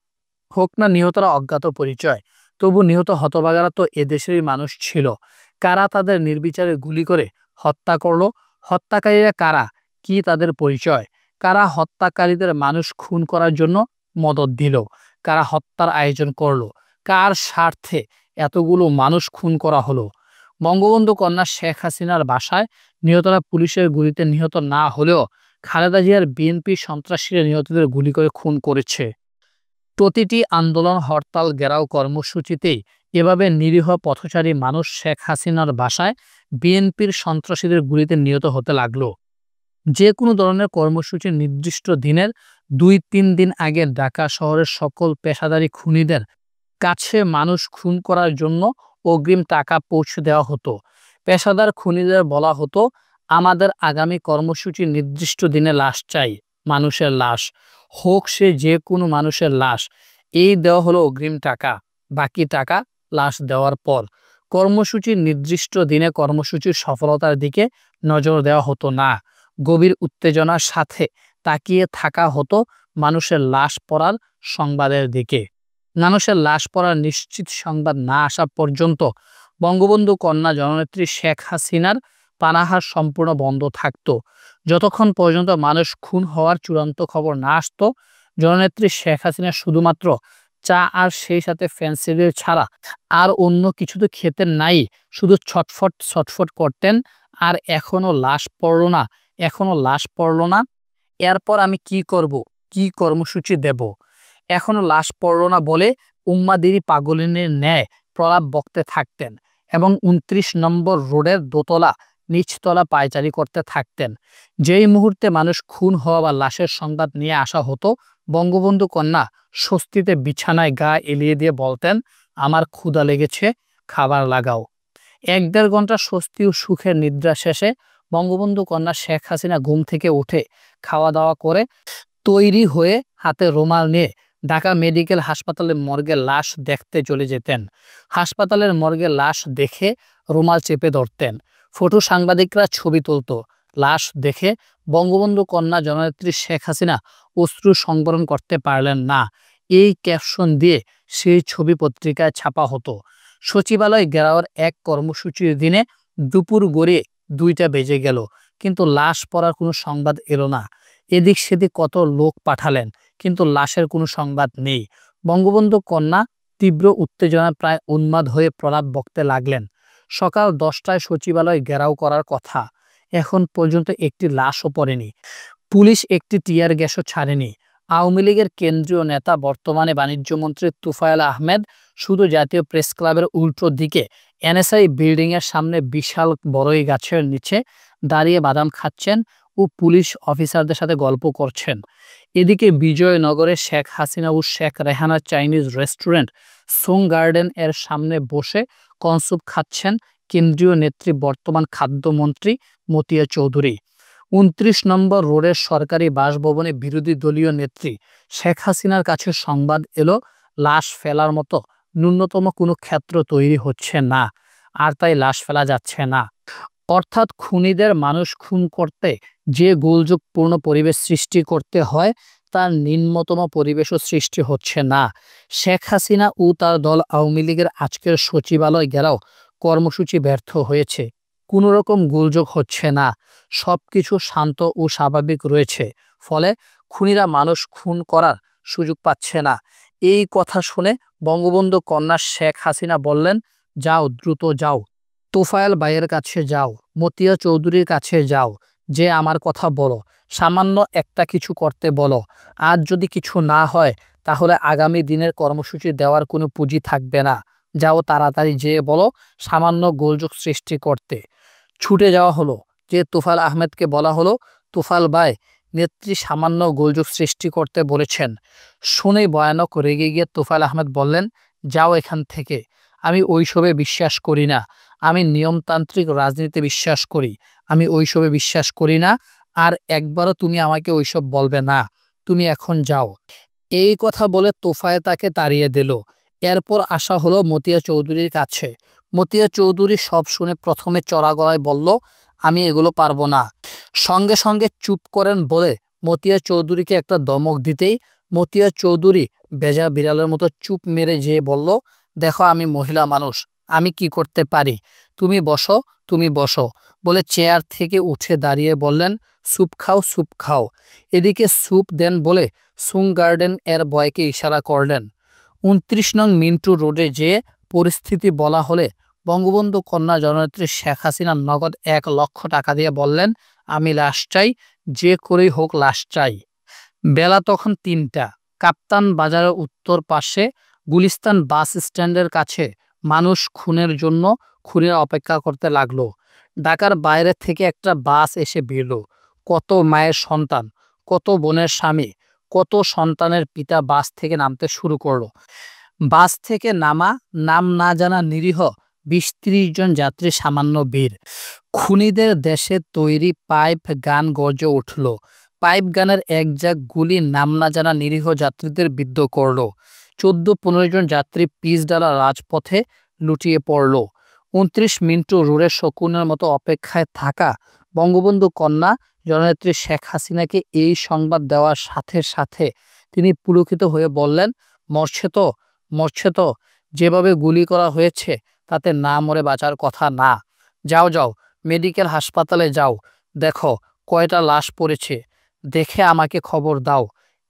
হোক না নিহতরা অজ্ঞাত পরিচয়, তবু নিহত হতভাগারা তো এদেশেরই মানুষ ছিল। কারা তাদের নির্বিচারে গুলি করে হত্যা করলো? হত্যাকারীরা কারা, কি তাদের পরিচয়? কারা হত্যাকারীদের মানুষ খুন করার জন্য মদদ দিল? কারা হত্যার আয়োজন করলো? কার স্বার্থে এতগুলো মানুষ খুন করা হলো? বঙ্গবন্ধু কন্যা শেখ হাসিনার বাসায় নিহতরা পুলিশের গুলিতে নিহত না হলেও খালেদা জিয়ার বিএনপি সন্ত্রাসীরা নিহতদের গুলি করে খুন করেছে। প্রতিটি আন্দোলন, হরতাল, ঘেরাও কর্মসূচিতেই এভাবে নিরীহ পথচারী মানুষ শেখ হাসিনার বাসায় বিএনপির সন্ত্রাসীদের গুলিতে নিহত হতে লাগলো। যে কোনো ধরনের কর্মসূচির নির্দিষ্ট দিনের 2-3 দিন আগে ঢাকা শহরের সকল পেশাদারী খুনিদের কাছে মানুষ খুন করার জন্য অগ্রিম টাকা পৌঁছে দেওয়া হতো। পেশাদার খুনিদের বলা হতো, আমাদের আগামী কর্মসূচির নির্দিষ্ট দিনে লাশ চাই, মানুষের লাশ, হোক সে যে কোনো মানুষের লাশ। এই দেওয়া হলো অগ্রিম টাকা, বাকি টাকা লাশ দেওয়ার পর। কর্মসূচির নির্দিষ্ট দিনে কর্মসূচির সফলতার দিকে নজর দেওয়া হতো না, গভীর উত্তেজনার সাথে তাকিয়ে থাকা হতো মানুষের লাশ পড়ার সংবাদের দিকে। মানুষের লাশ পড়ার নিশ্চিত সংবাদ না আসা পর্যন্ত বঙ্গবন্ধু কন্যা জননেত্রী শেখ হাসিনার পানাহার সম্পূর্ণ বন্ধ থাকত। যতক্ষণ পর্যন্ত মানুষ খুন হওয়ার চূড়ান্ত খবর না আসতো, জননেত্রী শেখ হাসিনা শুধুমাত্র চা আর সেই সাথে ফেন্সিডিল ছাড়া আর অন্য কিছু তো খেতেন নাই, শুধু ছটফট ছটফট করতেন। আর এখনো লাশ পড়লো না, এখনো লাশ পড়লো না, এরপর আমি কি করব, কি কর্মসূচি দেব। এখনো লাশ পড়লো না বলে উম্মাদেরই পাগলিনের ন্যায় প্রলাপ বকতে থাকতেন এবং 29 নম্বর রোডের দোতলা নিচতলা পায়চারি করতে থাকতেন। যেই মুহূর্তে মানুষ খুন হওয়া বা লাশের সংবাদ নিয়ে আসা হতো, বঙ্গবন্ধু কন্যা স্বস্তিতে বিছানায় গা এলিয়ে দিয়ে বলতেন, আমার ক্ষুধা লেগেছে, খাবার লাগাও। 1-1.5 ঘন্টা স্বস্তি ও সুখের নিদ্রা শেষে বঙ্গবন্ধু কন্যা শেখ হাসিনা ঘুম থেকে উঠে খাওয়া দাওয়া করে তৈরি হয়ে হাতে রুমাল নিয়ে ঢাকা মেডিকেল হাসপাতালের মর্গে লাশ দেখতে চলে যেতেন। হাসপাতালের মর্গে লাশ দেখে রুমাল চেপে ধরতেন। ফটো সাংবাদিকরা ছবি তুলত। লাশ দেখে বঙ্গবন্ধু কন্যা জননেত্রী শেখ হাসিনা অশ্রু সংবরণ করতে পারলেন না। এই ক্যাপশন দিয়ে সেই ছবি পত্রিকায় ছাপা হতো। সচিবালয় ঘেরাওয়ের এক কর্মসূচির দিনে দুপুর গড়িয়ে 2টা বেজে গেল, কিন্তু লাশ পড়ার কোনো সংবাদ এলো না। এদিক সেদিক কত লোক পাঠালেন, কিন্তু লাশের কোনো সংবাদ নেই। বঙ্গবন্ধু কন্যা তীব্র উত্তেজনায় প্রায় উন্মাদ হয়ে প্রলাপ বকতে লাগলেন। সকাল 10টায় সচিবালয় ঘেরাও করার কথা, এখন পর্যন্ত একটি লাশও পড়েনি, পুলিশ একটি টিয়ার গ্যাসও ছাড়েনি। আওয়ামী লীগের কেন্দ্রীয় নেতা বর্তমানে বাণিজ্যমন্ত্রী তোফায়েল আহমেদ শুধু জাতীয় প্রেস ক্লাবের উল্টো দিকে এনএসআই বিল্ডিং এর সামনে বিশাল বড়ই গাছের নিচে দাঁড়িয়ে বাদাম খাচ্ছেন ও পুলিশ অফিসারদের সাথে গল্প করছেন। এদিকে বিজয়নগরে শেখ হাসিনা ও শেখ রেহানার চাইনিজ রেস্টুরেন্ট সোং গার্ডেন এর সামনে বসে কনসুপ খাচ্ছেন কেন্দ্রীয় নেত্রী বর্তমান খাদ্যমন্ত্রী মতিয়া চৌধুরী। 29 নম্বর রোডের সরকারি বাসভবনে বিরোধী দলীয় নেত্রী শেখ হাসিনার কাছে সংবাদ এলো, লাশ ফেলার মতো ন্যূনতম কোনো ক্ষেত্র তৈরি হচ্ছে না, আর তাই লাশ ফেলা যাচ্ছে না। অর্থাৎ খুনিদের মানুষ খুন করতে যে গোলযোগপূর্ণ পরিবেশ সৃষ্টি করতে হয়, তার নিম্নতম পরিবেশও সৃষ্টি হচ্ছে না। শেখ হাসিনা ও তার দল আওয়ামী লীগের আজকের সচিবালয় ঘেরাও কর্মসূচি ব্যর্থ হয়েছে। কোনো রকম গোলযোগ হচ্ছে না, সবকিছু শান্ত ও স্বাভাবিক রয়েছে। ফলে খুনিরা মানুষ খুন করার সুযোগ পাচ্ছে না। এই কথা শুনে বঙ্গবন্ধু কন্যা শেখ হাসিনা বললেন, যাও, দ্রুত যাও, তোফায়েল ভাইয়ের কাছে যাও, মতিয়া চৌধুরীর কাছে যাও, যে আমার কথা বলো, সামান্য একটা কিছু করতে বলো। আজ যদি কিছু না হয়, তাহলে আগামী দিনের কর্মসূচি দেওয়ার কোনো পুঁজি থাকবে না। যাও, তাড়াতাড়ি যেয়ে বলো সামান্য গোলযোগ সৃষ্টি করতে। ছুটে যাওয়া হলো, যে তোফায়েল আহমেদকে বলা হলো, তোফায়েল ভাই, নেত্রী সামান্য গোলযোগ সৃষ্টি করতে বলেছেন। শুনেই ভয়ানক রেগে গিয়ে তোফায়েল আহমেদ বললেন, যাও এখান থেকে, আমি ওইসবে বিশ্বাস করি না, আমি নিয়মতান্ত্রিক রাজনীতিতে বিশ্বাস করি, আমি ওইসবে বিশ্বাস করি না, আর একবারও তুমি আমাকে ওইসব বলবে না, তুমি এখন যাও। এই কথা বলে তোফায়েল তাকে তাড়িয়ে দিল। এরপর আসা হলো মতিয়া চৌধুরীর কাছে। মতিয়া চৌধুরী সব শুনে প্রথমে চড়া গলায় বলল, আমি এগুলো পারবো না। সঙ্গে সঙ্গে চুপ করেন বলে মতিয়া চৌধুরীকে একটা ধমক দিতেই মতিয়া চৌধুরী বেজা বিড়ালের মতো চুপ মেরে যেয়ে বলল, দেখো, আমি মহিলা মানুষ, আমি কি করতে পারি, তুমি বসো, তুমি বসো, বলে চেয়ার থেকে উঠে দাঁড়িয়ে বললেন, স্যুপ খাও, স্যুপ খাও। এদিকে স্যুপ দেন বলে সুং গার্ডেন এর বয়কে ইশারা করলেন। 29 নং মিন্টু রোডে যে পরিস্থিতি বলা হলে বঙ্গবন্ধু কন্যা জননেত্রী শেখ হাসিনা নগদ 1 লক্ষ টাকা দিয়ে বললেন, আমি লাশ চাই, যে করেই হোক লাশ চাই। বেলা তখন 3টা। কাপ্তান বাজারের উত্তর পাশে গুলিস্তান বাস স্ট্যান্ডের কাছে মানুষ খুনের জন্য খুনিরা অপেক্ষা করতে লাগলো। ঢাকার বাইরে থেকে একটা বাস এসে ভিড়ল। কত মায়ের সন্তান, কত বোনের স্বামী, কত সন্তানের পিতা বাস থেকে নামতে শুরু করলো। বাস থেকে নামা নাম না জানা নিরীহ ২০-৩০ জন যাত্রী সামান্য বীর। খুনিদের দেশে তৈরি পাইপ গান গর্জে উঠল। পাইপ গানের এক ঝাঁক গুলি নাম না জানা নিরীহ যাত্রীদের বিদ্ধ করল। ১৪-১৫ জন যাত্রী পিচঢালা রাজপথে লুটিয়ে পড়ল। ২৯ মিনিটও রোডের শকুনের মতো অপেক্ষায় থাকা বঙ্গবন্ধু কন্যা জননেত্রী শেখ হাসিনাকে এই সংবাদ দেওয়ার সাথে সাথে তিনি পুলকিত হয়ে বললেন, মরছে তো, মরছে তো, যেভাবে গুলি করা হয়েছে তাতে না মরে বাঁচার কথা না। যাও যাও, মেডিকেল হাসপাতালে যাও, দেখো কয়টা লাশ পড়েছে, দেখে আমাকে খবর দাও।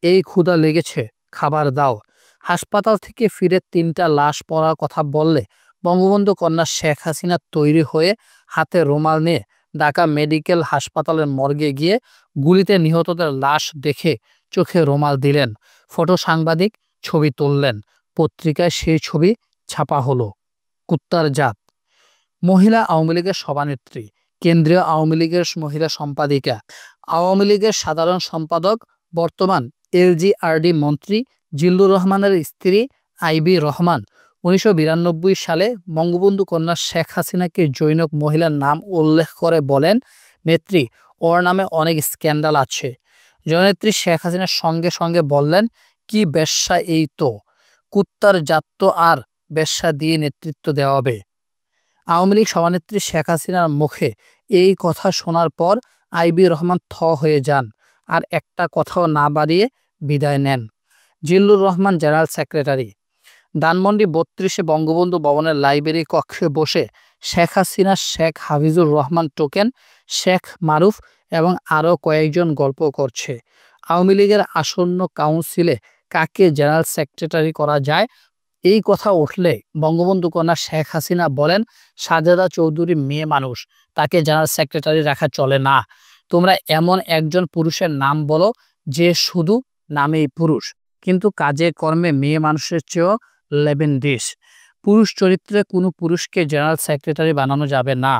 এই ক্ষুধা লেগেছে, খাবার দাও। হাসপাতাল থেকে ফিরে ৩টা লাশ পড়ার কথা বললে বঙ্গবন্ধু কন্যা শেখ হাসিনা তৈরি হয়ে হাতে রুমাল নিয়ে ঢাকা মেডিকেল হাসপাতালের মর্গে গিয়ে গুলিতে নিহতদের লাশ দেখে চোখে রুমাল দিলেন। ফটো সাংবাদিক ছবি তুললেন, পত্রিকায় সেই ছবি ছাপা হলো। কুত্তার জাত। মহিলা আওয়ামী লীগের সভানেত্রী, কেন্দ্রীয় আওয়ামী লীগের মহিলা সম্পাদিকা, আওয়ামী লীগের সাধারণ সম্পাদক, বর্তমান এলজিআরডি মন্ত্রী জিল্লুর রহমানের স্ত্রী আইবি রহমান ১৯৯২ সালে বঙ্গবন্ধু কন্যা শেখ হাসিনাকে জৈনক মহিলার নাম উল্লেখ করে বলেন, নেত্রী, ওর নামে অনেক স্ক্যান্ডাল আছে। জননেত্রী শেখ হাসিনার সঙ্গে সঙ্গে বললেন, কি বেশ্যা এই তো, কুত্তার জাত তো আর বেশ্যা দিয়ে নেতৃত্ব দেওয়াবে। আওয়ামী লীগ সভানেত্রী শেখ হাসিনার মুখে এই কথা শোনার পর আইবি রহমান থ হয়ে যান, আর একটা কথাও না বাড়িয়ে বিদায় নেন। Zillur Rahman general secretary. ধানমন্ডি ৩২-এ বঙ্গবন্ধু ভবনের লাইব্রেরি কক্ষে বসে শেখ হাসিনা, শেখ হাফিজুর রহমান টোকেন, শেখ মারুফ এবং আরও কয়েকজন গল্প করছে। আওয়ামী লীগের আসন্ন কাউন্সিলে কাকে জেনারেল সেক্রেটারি করা যায়, এই কথা উঠলে বঙ্গবন্ধু কন্যা শেখ হাসিনা বলেন, সাজেদা চৌধুরী মেয়ে মানুষ, তাকে জেনারেল সেক্রেটারি রাখা চলে না। তোমরা এমন একজন পুরুষের নাম বলো যে শুধু নামেই পুরুষ, কিন্তু কাজে কর্মে মেয়ে মানুষের চেয়েও লেভেন ডিশ। পুরুষ চরিত্রে কোনো পুরুষকে জেনারেল সেক্রেটারি বানানো যাবে না।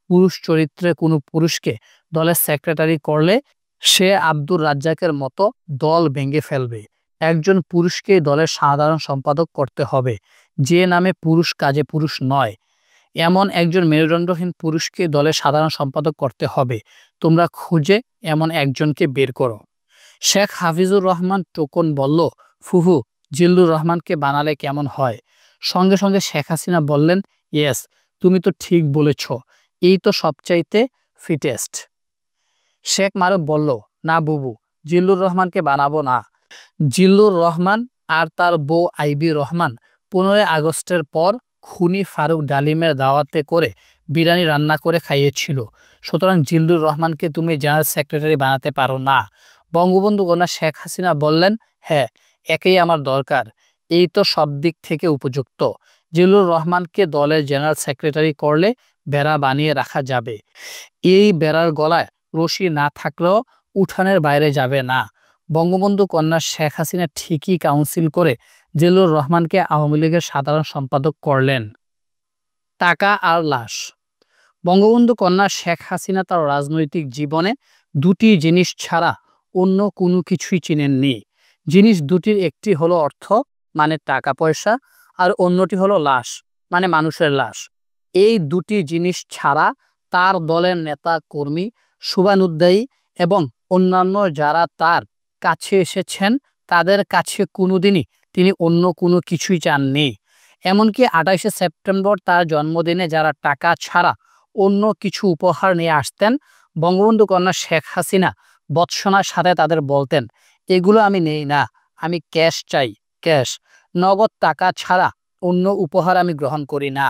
পুরুষ চরিত্রে কোনো পুরুষকে দলের সেক্রেটারি করলে সে আব্দুর রাজ্জাকের মতো দল ভেঙে ফেলবে। একজন পুরুষকে দলের সাধারণ সম্পাদক করতে হবে, যে নামে পুরুষ কাজে পুরুষ নয়। এমন একজন মেরুদণ্ডহীন পুরুষকে দলের সাধারণ সম্পাদক করতে হবে। তোমরা খুঁজে এমন একজনকে বের করো। শেখ হাফিজুর রহমান টোকন বলল, ফুফু, জিল্লুর রহমানকে বানালে কেমন হয়? সঙ্গে সঙ্গে শেখ হাসিনা বললেন, ইয়েস, তুমি তো ঠিক বলেছ, এই তো সবচাইতে ফিটেস্ট। শেখ মারুফ বলল, না বুবু, জিল্লুর রহমানকে বানাবো না। জিল্লুর রহমান আর তার বউ আইবি রহমান 15 আগস্টের পর খুনি ফারুক ডালিমের দাওয়াতে করে বিরিয়ানি রান্না করে খাইয়েছিল। সুতরাং জিল্লুর রহমানকে তুমি জেনারেল সেক্রেটারি বানাতে পারো না। বঙ্গবন্ধু কন্যা শেখ হাসিনা বললেন, হ্যাঁ, একেই আমার দরকার, এই তো সব দিক থেকে উপযুক্ত। জিল্লুর রহমানকে দলের জেনারেল সেক্রেটারি করলে বেড়া বানিয়ে রাখা যাবে। এই বেড়ার গলায় রশি না থাকলেও উঠানের বাইরে যাবে না। বঙ্গবন্ধু কন্যা শেখ হাসিনা ঠিকই কাউন্সিল করে জিল্লুর রহমানকে আওয়ামী লীগের সাধারণ সম্পাদক করলেন। টাকা আর লাশ। বঙ্গবন্ধু কন্যা শেখ হাসিনা তার রাজনৈতিক জীবনে দুটি জিনিস ছাড়া অন্য কোনো কিছুই চিনেননি। জিনিস দুটির একটি হলো অর্থ, মানে টাকা পয়সা, আর অন্যটি হলো লাশ, মানে মানুষের লাশ। এই দুটি জিনিস ছাড়া তার দলের নেতা কর্মী, শুভানুধ্যায়ী এবং অন্যান্য যারা তার কাছে এসেছেন তাদের কাছে কোনোদিনই তিনি অন্য কোনো কিছুই চাননি। এমনকি 28শে সেপ্টেম্বর তার জন্মদিনে যারা টাকা ছাড়া অন্য কিছু উপহার নিয়ে আসতেন, বঙ্গবন্ধু কন্যা শেখ হাসিনা ভৎসনার সাথে তাদের বলতেন, এগুলো আমি নেই না, আমি ক্যাশ চাই, ক্যাশ, নগদ টাকা ছাড়া অন্য উপহার আমি গ্রহণ করি না।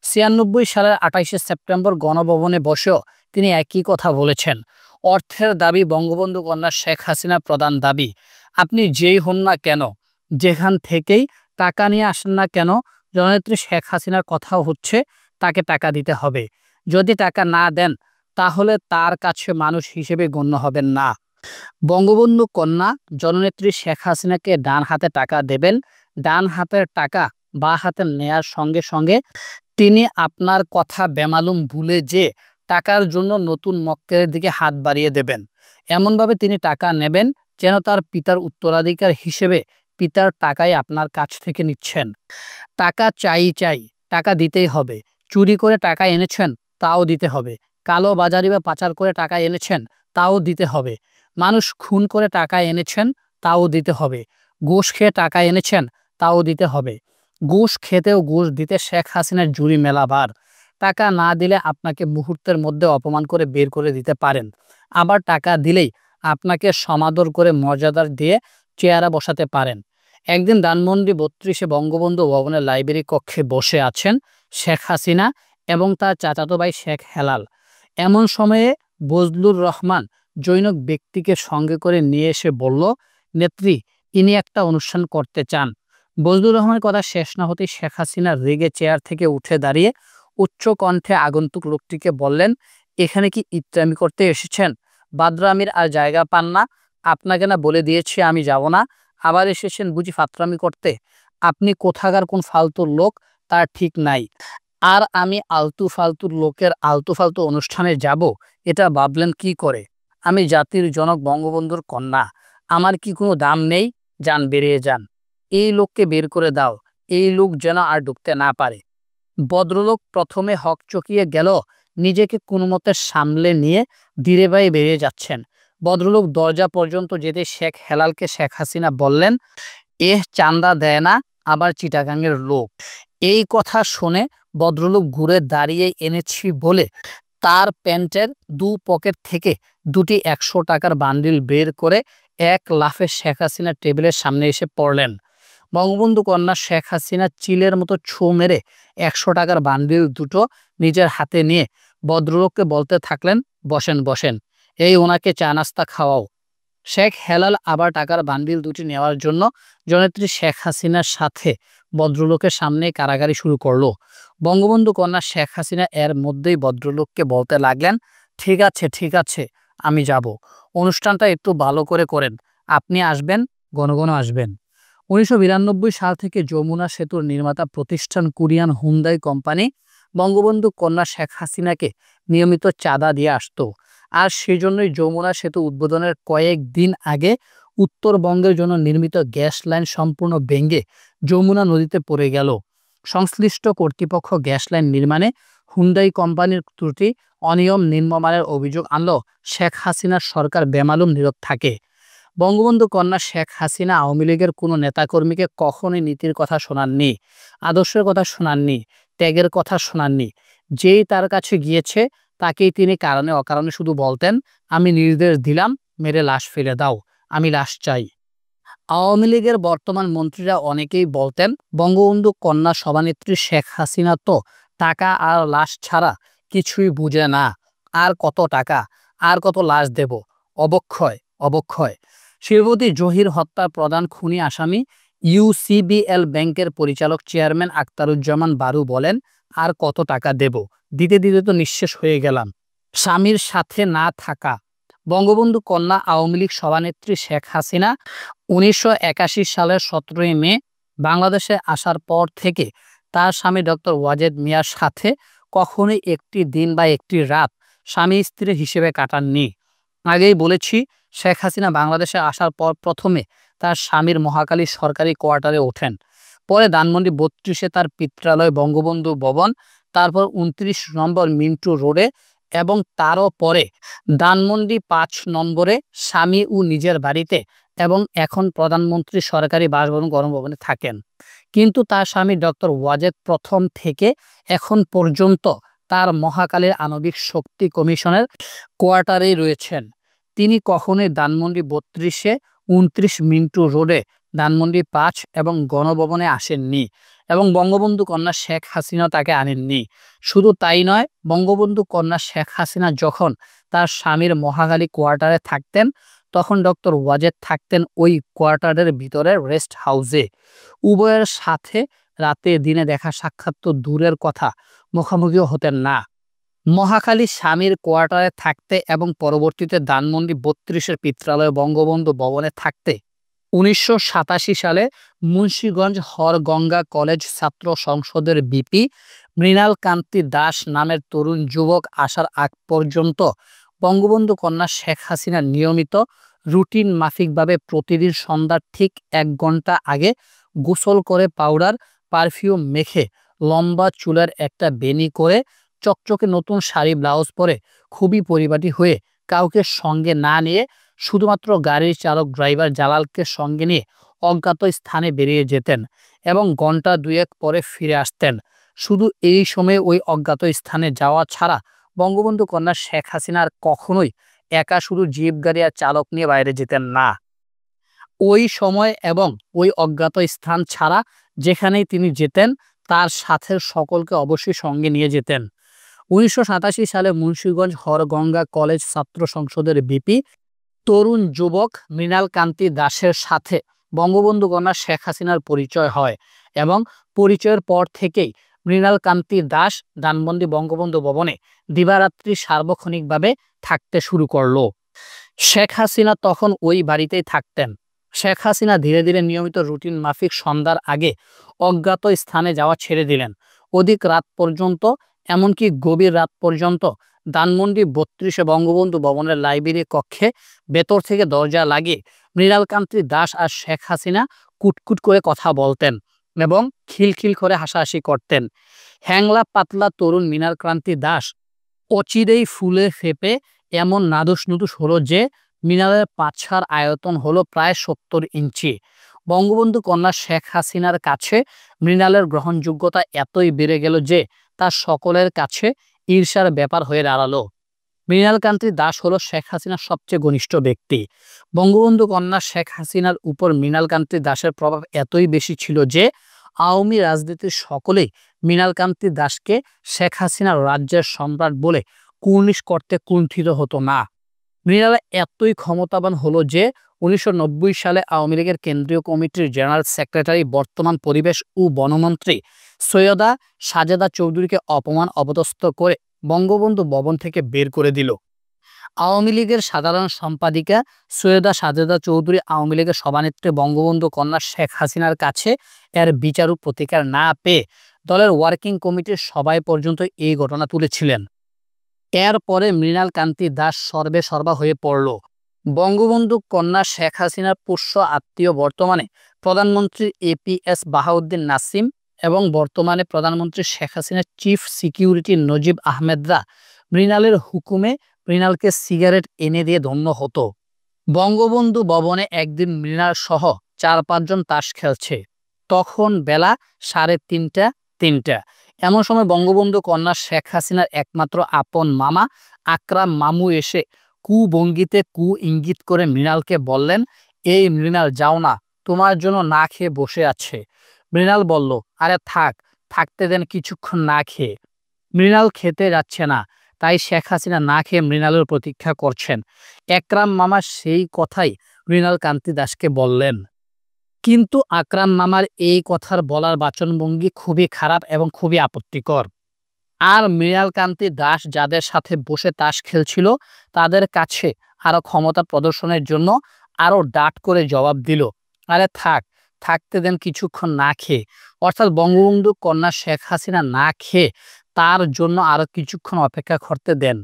96 সালের 28শে সেপ্টেম্বর গণভবনে বসেও তিনি একই কথা বলেছেন। অর্থের দাবি বঙ্গবন্ধু কন্যা শেখ হাসিনা প্রধান দাবি। আপনি যেই হন না কেন, যেখান থেকেই টাকা নিয়ে আসেন না কেন, জননেত্রী শেখ হাসিনার কথা হচ্ছে তাকে টাকা দিতে হবে। যদি টাকা না দেন তাহলে তার কাছে মানুষ হিসেবে গণ্য হবেন না। বঙ্গবন্ধু কন্যা জননেত্রী শেখ হাসিনাকে ডান হাতে টাকা দেবেন, ডান হাতের টাকা বাঁ হাতে নেয়ার সঙ্গে সঙ্গে তিনি আপনার কথা বেমালুম ভুলে যে টাকার জন্য নতুন মক্কেলের দিকে হাত বাড়িয়ে দেবেন। এমনভাবে তিনি টাকা নেবেন যেন তার পিতার উত্তরাধিকার হিসেবে পিতার টাকাই আপনার কাছ থেকে নিচ্ছেন। টাকা চাই, টাকা দিতেই হবে। চুরি করে টাকা এনেছেন, তাও দিতে হবে। কালো বাজারি বা পাচার করে টাকা এনেছেন, তাও দিতে হবে। মানুষ খুন করে টাকা এনেছেন, তাও দিতে হবে। ঘুষ খেয়ে টাকা এনেছেন, তাও দিতে হবে। ঘুষ খেতেও ঘুষ দিতে শেখ হাসিনার জুড়ি মেলাবার। টাকা না দিলে আপনাকে মুহূর্তের মধ্যে অপমান করে বের করে দিতে পারেন, আবার টাকা দিলেই আপনাকে সমাদর করে মর্যাদার দিয়ে চেয়ারে বসাতে পারেন। একদিন ধানমন্ডি ৩২-এ বঙ্গবন্ধু ভবনের লাইব্রেরি কক্ষে বসে আছেন শেখ হাসিনা এবং তার চাচাতো ভাই শেখ হেলাল। এমন সময়ে বজলুর রহমান জৈনক ব্যক্তিকে সঙ্গে করে নিয়ে এসে বলল, নেত্রী, ইনি একটা অনুষ্ঠান করতে চান। বজলুর রহমানের কথা শেষ না হতেই শেখ হাসিনা রেগে চেয়ার থেকে উঠে দাঁড়িয়ে উচ্চ কণ্ঠে আগন্তুক লোকটিকে বললেন, এখানে কি ইত্রামি করতে এসেছেন? বাদরামির আর জায়গা পান না? আপনাকে না বলে দিয়েছি আমি যাব না, আবার এসেছেন বুঝি ফাত্রামি করতে? আপনি কোথাকার কোন ফালতুর লোক তার ঠিক নাই, আর আমি আলতু ফালতুর লোকের আলতু ফালতু অনুষ্ঠানে যাব এটা ভাবলেন কি করে? আমি জাতির জনক বঙ্গবন্ধুর কন্যা, আমার কি কোনো দাম নেই? যান, বেরিয়ে যান। এই লোককে বের করে দাও, এই লোক যেন আর ঢুকতে না পারে। ভদ্রলোক প্রথমে হকচকিয়ে গেল, নিজেকে কোনোমতে সামলে নিয়ে ধীরে পায়ে বেরিয়ে যাচ্ছেন। ভদ্রলোক দরজা পর্যন্ত যেতে শেখ হেলালকে শেখ হাসিনা বললেন, চাঁদা দেয় না, আবার চিটাগাংয়ের লোক। এই কথা শুনে ভদ্রলোক ঘুরে দাঁড়িয়ে এনেছি বলে তার প্যান্টের দু পকেট থেকে দুটি ১০০ টাকার বান্ডিল বের করে এক লাফে শেখ হাসিনার টেবিলের সামনে এসে পড়লেন। বঙ্গবন্ধু কন্যা শেখ হাসিনা চিলের মতো ছো মেরে ১০০ টাকার বান্ডিল দুটো নিজের হাতে নিয়ে ভদ্রলোককে বলতে থাকলেন, বসেন বসেন, এই ওনাকে চা নাস্তা খাওয়াও। শেখ হেলাল আবার টাকার বান্ডিল দুটি নেওয়ার জন্য জননেত্রী শেখ হাসিনার সাথে ভদ্রলোকের সামনে কারাগারি শুরু করলো। বঙ্গবন্ধু কন্যা শেখ হাসিনা এর মধ্যেই ভদ্রলোককে বলতে লাগলেন, ঠিক আছে, আমি যাব। অনুষ্ঠানটা একটু ভালো করে করেন, আপনি আসবেন, ঘন ঘন আসবেন। ১৯৯২ সাল থেকে যমুনা সেতুর নির্মাতা প্রতিষ্ঠান কোরিয়ান হুন্দাই কোম্পানি বঙ্গবন্ধু কন্যা শেখ হাসিনাকে নিয়মিত চাঁদা দিয়ে আসতো। আর সেজন্যই যমুনা সেতু উদ্বোধনের কয়েকদিন আগে উত্তরবঙ্গের জন্য নির্মিত গ্যাস লাইন সম্পূর্ণ ভেঙে যমুনা নদীতে পড়ে গেল। সংশ্লিষ্ট কর্তৃপক্ষ গ্যাস লাইন নির্মাণে হুন্দাই কোম্পানির ত্রুটি, অনিয়ম, নিম্নমানের অভিযোগ আনলেও শেখ হাসিনার সরকার বেমালুম নীরব থাকে। বঙ্গবন্ধু কন্যা শেখ হাসিনা আওয়ামী লীগের কোনো নেতাকর্মীকে কখনোই নীতির কথা শোনাননি, আদর্শের কথা শোনাননি, ত্যাগের কথা শোনাননি। যেই তার কাছে গিয়েছে তাকেই তিনি কারণে অকারণে শুধু বলতেন, আমি নির্দেশ দিলাম, মেরে লাশ ফেলে দাও, আমি লাশ চাই। আওয়ামী লীগের বর্তমান মন্ত্রীরা অনেকেই বলতেন, বঙ্গবন্ধু কন্যা সভানেত্রী শেখ হাসিনা তো টাকা আর লাশ ছাড়া কিছুই বুঝে না। আর কত টাকা, আর কত লাশ দেব? অবক্ষয়, অবক্ষয়। শিল্পপতি জহির হত্যার প্রধান খুনি আসামি ইউসিবিএল ব্যাংকের পরিচালক চেয়ারম্যান আখতারুজ্জামান বারু বলেন, আর কত টাকা দেব? দিতে দিতে তো নিঃশেষ হয়ে গেলাম। স্বামীর সাথে না থাকা। বঙ্গবন্ধু কন্যা আওয়ামী লীগ সভানেত্রী শেখ হাসিনা ১৯৮১ সালের ১৭ই মে বাংলাদেশে আসার পর থেকে তার স্বামী ডক্টর ওয়াজেদ মিয়ার সাথে কখনোই একটি দিন বা একটি রাত স্বামী স্ত্রী হিসেবে কাটাননি। আগেই বলেছি, শেখ হাসিনা বাংলাদেশে আসার পর প্রথমে তার স্বামীর মহাখালী সরকারি কোয়ার্টারে ওঠেন, পরে ধানমন্ডি ৩২-এ তার পিত্রালয় বঙ্গবন্ধু ভবন, তারপর ২৯ নম্বর মিন্টু রোডে এবং তারও পরে ধানমন্ডি ৫ নম্বরে স্বামী ও নিজের বাড়িতে এবং এখন প্রধানমন্ত্রী সরকারি বাসভবন গণভবনে থাকেন। কিন্তু তার স্বামী ডক্টর ওয়াজেদ প্রথম থেকে এখন পর্যন্ত তার মহাকালের আণবিক শক্তি কমিশনের কোয়ার্টারেই রয়েছেন। তিনি কখনোই ধানমন্ডি ৩২-এ ২৯ মিন্টু রোডে, ধানমন্ডি ৫ এবং গণভবনে আসেননি এবং বঙ্গবন্ধু কন্যা শেখ হাসিনা তাকে আনেননি। শুধু তাই নয়, বঙ্গবন্ধু কন্যা শেখ হাসিনা যখন তার স্বামীর মহাখালী কোয়ার্টারে থাকতেন তখন ডক্টর ওয়াজেদ থাকতেন ওই কোয়ার্টারের ভিতরে রেস্ট হাউসে। উভয়ের সাথে রাতে দিনে দেখা সাক্ষাৎ তো দূরের কথা, মুখোমুখিও হতেন না। মহাখালী স্বামীর কোয়ার্টারে থাকতে এবং পরবর্তীতে ধানমন্ডি ৩২-এর পিত্রালয় বঙ্গবন্ধু ভবনে থাকতে ১৯৮৭ সালে মুন্সিগঞ্জ হরগঙ্গা কলেজ ছাত্র সংসদের ভিপি মৃণাল কান্তি দাস নামের তরুণ যুবক আসার আগ পর্যন্ত বঙ্গবন্ধু কন্যা শেখ হাসিনা নিয়মিত রুটিন মাফিকভাবে প্রতিদিন সন্ধ্যার ঠিক 1 ঘন্টা আগে গোসল করে পাউডার পারফিউম মেখে লম্বা চুলের একটা বেনি করে চকচকে নতুন শাড়ি ব্লাউজ পরে খুবই পরিপাটি হয়ে কাউকে সঙ্গে না নিয়ে শুধুমাত্র গাড়ির চালক ড্রাইভার জালালকে সঙ্গে নিয়ে অজ্ঞাত স্থানে বেরিয়ে যেতেন এবং ঘন্টা দুয়েক পরে ফিরে আসতেন। শুধু এই সময়ে ওই অজ্ঞাত স্থানে যাওয়া ছাড়া বঙ্গবন্ধু কন্যা শেখ হাসিনা আর কখনোই একা শুধু জিপ গাড়ি আর চালক নিয়ে বাইরে যেতেন না। ওই সময় এবং ওই অজ্ঞাত স্থান ছাড়া যেখানেই তিনি যেতেন তার সাথে সকলকে অবশ্যই সঙ্গে নিয়ে যেতেন। 1987 সালে মুন্সিগঞ্জ হরগঙ্গা কলেজ ছাত্র সংসদের ভিপি তরুণ যুবক মৃণাল কান্তি দাসের সাথে বঙ্গবন্ধু কন্যা শেখ হাসিনার পরিচয় হয় এবং পরিচয়ের পর থেকেই মৃণাল কান্তি দাস ধানমন্ডি বঙ্গবন্ধু ভবনে দিবারাত্রি সার্বক্ষণিকভাবে থাকতে শুরু করলো। শেখ হাসিনা তখন ওই বাড়িতেই থাকতেন। শেখ হাসিনা ধীরে ধীরে নিয়মিত রুটিন মাফিক সন্ধ্যার আগে অজ্ঞাত স্থানে যাওয়া ছেড়ে দিলেন। অধিক রাত পর্যন্ত, এমনকি গভীর রাত পর্যন্ত ধানমন্ডি 32 বঙ্গবন্ধু ভবনের লাইব্রেরি কক্ষে ভেতর থেকে দরজা লাগিয়ে মৃণাল কান্তি দাস আর শেখ হাসিনা কুটকুট করে কথা বলতেন এবং খিলখিল করে হাসাহাসি করতেন। হ্যাংলা পাতলা তরুণ মৃণাল কান্তি দাস অচিরেই ফুলে ফেপে এমন নাদুস নুদুস হলো যে মৃণালের পাছার আয়তন হলো প্রায় 70 ইঞ্চি। বঙ্গবন্ধু কন্যা শেখ হাসিনার কাছে মৃণালের গ্রহণযোগ্যতা এতই বেড়ে গেল যে তা সকলের কাছে ঈর্ষার ব্যাপার হয়ে দাঁড়ালো। মৃণাল কান্তি দাস হলো শেখ হাসিনার সবচেয়ে ঘনিষ্ঠ ব্যক্তি। বঙ্গবন্ধু কন্যা শেখ হাসিনার উপর মৃণাল কান্তি দাসের প্রভাব এতই বেশি ছিল যে আওয়ামী রাজনীতির সকলেই মৃণাল কান্তি দাসকে শেখ হাসিনার রাজ্যের সম্রাট বলে কুর্নিশ করতে কুণ্ঠিত হতো না। মৃণাল এতই ক্ষমতাবান হলো যে 1990 সালে আওয়ামী লীগের কেন্দ্রীয় কমিটির জেনারেল সেক্রেটারি বর্তমান পরিবেশ ও বনমন্ত্রী সৈয়দা সাজেদা চৌধুরীকে অপমান অপদস্থ করে বঙ্গবন্ধু ভবন থেকে বের করে দিল। আওয়ামী লীগের সাধারণ সম্পাদিকা সৈয়দা সাজেদা চৌধুরী আওয়ামী লীগের সভানেত্রী বঙ্গবন্ধু কন্যা শেখ হাসিনার কাছে এর বিচার ও প্রতিকার না পেয়ে দলের ওয়ার্কিং কমিটির সভায় পর্যন্ত এই ঘটনা তুলেছিলেন। এরপরে মৃণাল কান্তি দাস সর্বে সর্বা হয়ে পড়ল। বঙ্গবন্ধু কন্যা শেখ হাসিনার পোষ্য আত্মীয় বর্তমানে প্রধানমন্ত্রী APS বাহাউদ্দিন নাসিম এবং বর্তমানে প্রধানমন্ত্রী শেখ হাসিনার চিফ সিকিউরিটি নজিব আহমেদরা মৃণালের হুকুমে মৃণালকে সিগারেট এনে দিয়ে ধন্য হতো। বঙ্গবন্ধু ভবনে একদিন মৃণাল সহ 4-5 জন তাস খেলছে। তখন বেলা 3:30 এমন সময় বঙ্গবন্ধু কন্যা শেখ হাসিনার একমাত্র আপন মামা আকরাম মামু এসে কুভঙ্গিতে ইঙ্গিত করে মৃণালকে বললেন, এই মৃণাল যাও না, তোমার জন্য না খেয়ে বসে আছে। মৃণাল বলল, আরে থাকতে দেন কিছুক্ষণ না খেয়ে। মৃণাল খেতে যাচ্ছে না, তাই শেখ হাসিনা না খেয়ে মৃণালের প্রতীক্ষা করছেন। একরাম মামা সেই কথাই মৃণাল কান্তি দাসকে বললেন। কিন্তু আকরাম মামার এই কথার বলার বাচনভঙ্গি খুবই খারাপ এবং খুবই আপত্তিকর। আর মৃণাল কান্তি দাস যাদের সাথে বসে তাস খেলছিল তাদের কাছে আরো ক্ষমতা প্রদর্শনের জন্য আরো ডাট করে জবাব দিল, আরে থাকতে দেন কিছুক্ষণ না খেয়ে। অর্থাৎ বঙ্গবন্ধু কন্যা শেখ হাসিনা না খেয়ে তার জন্য আরো কিছুক্ষণ অপেক্ষা করতে দেন।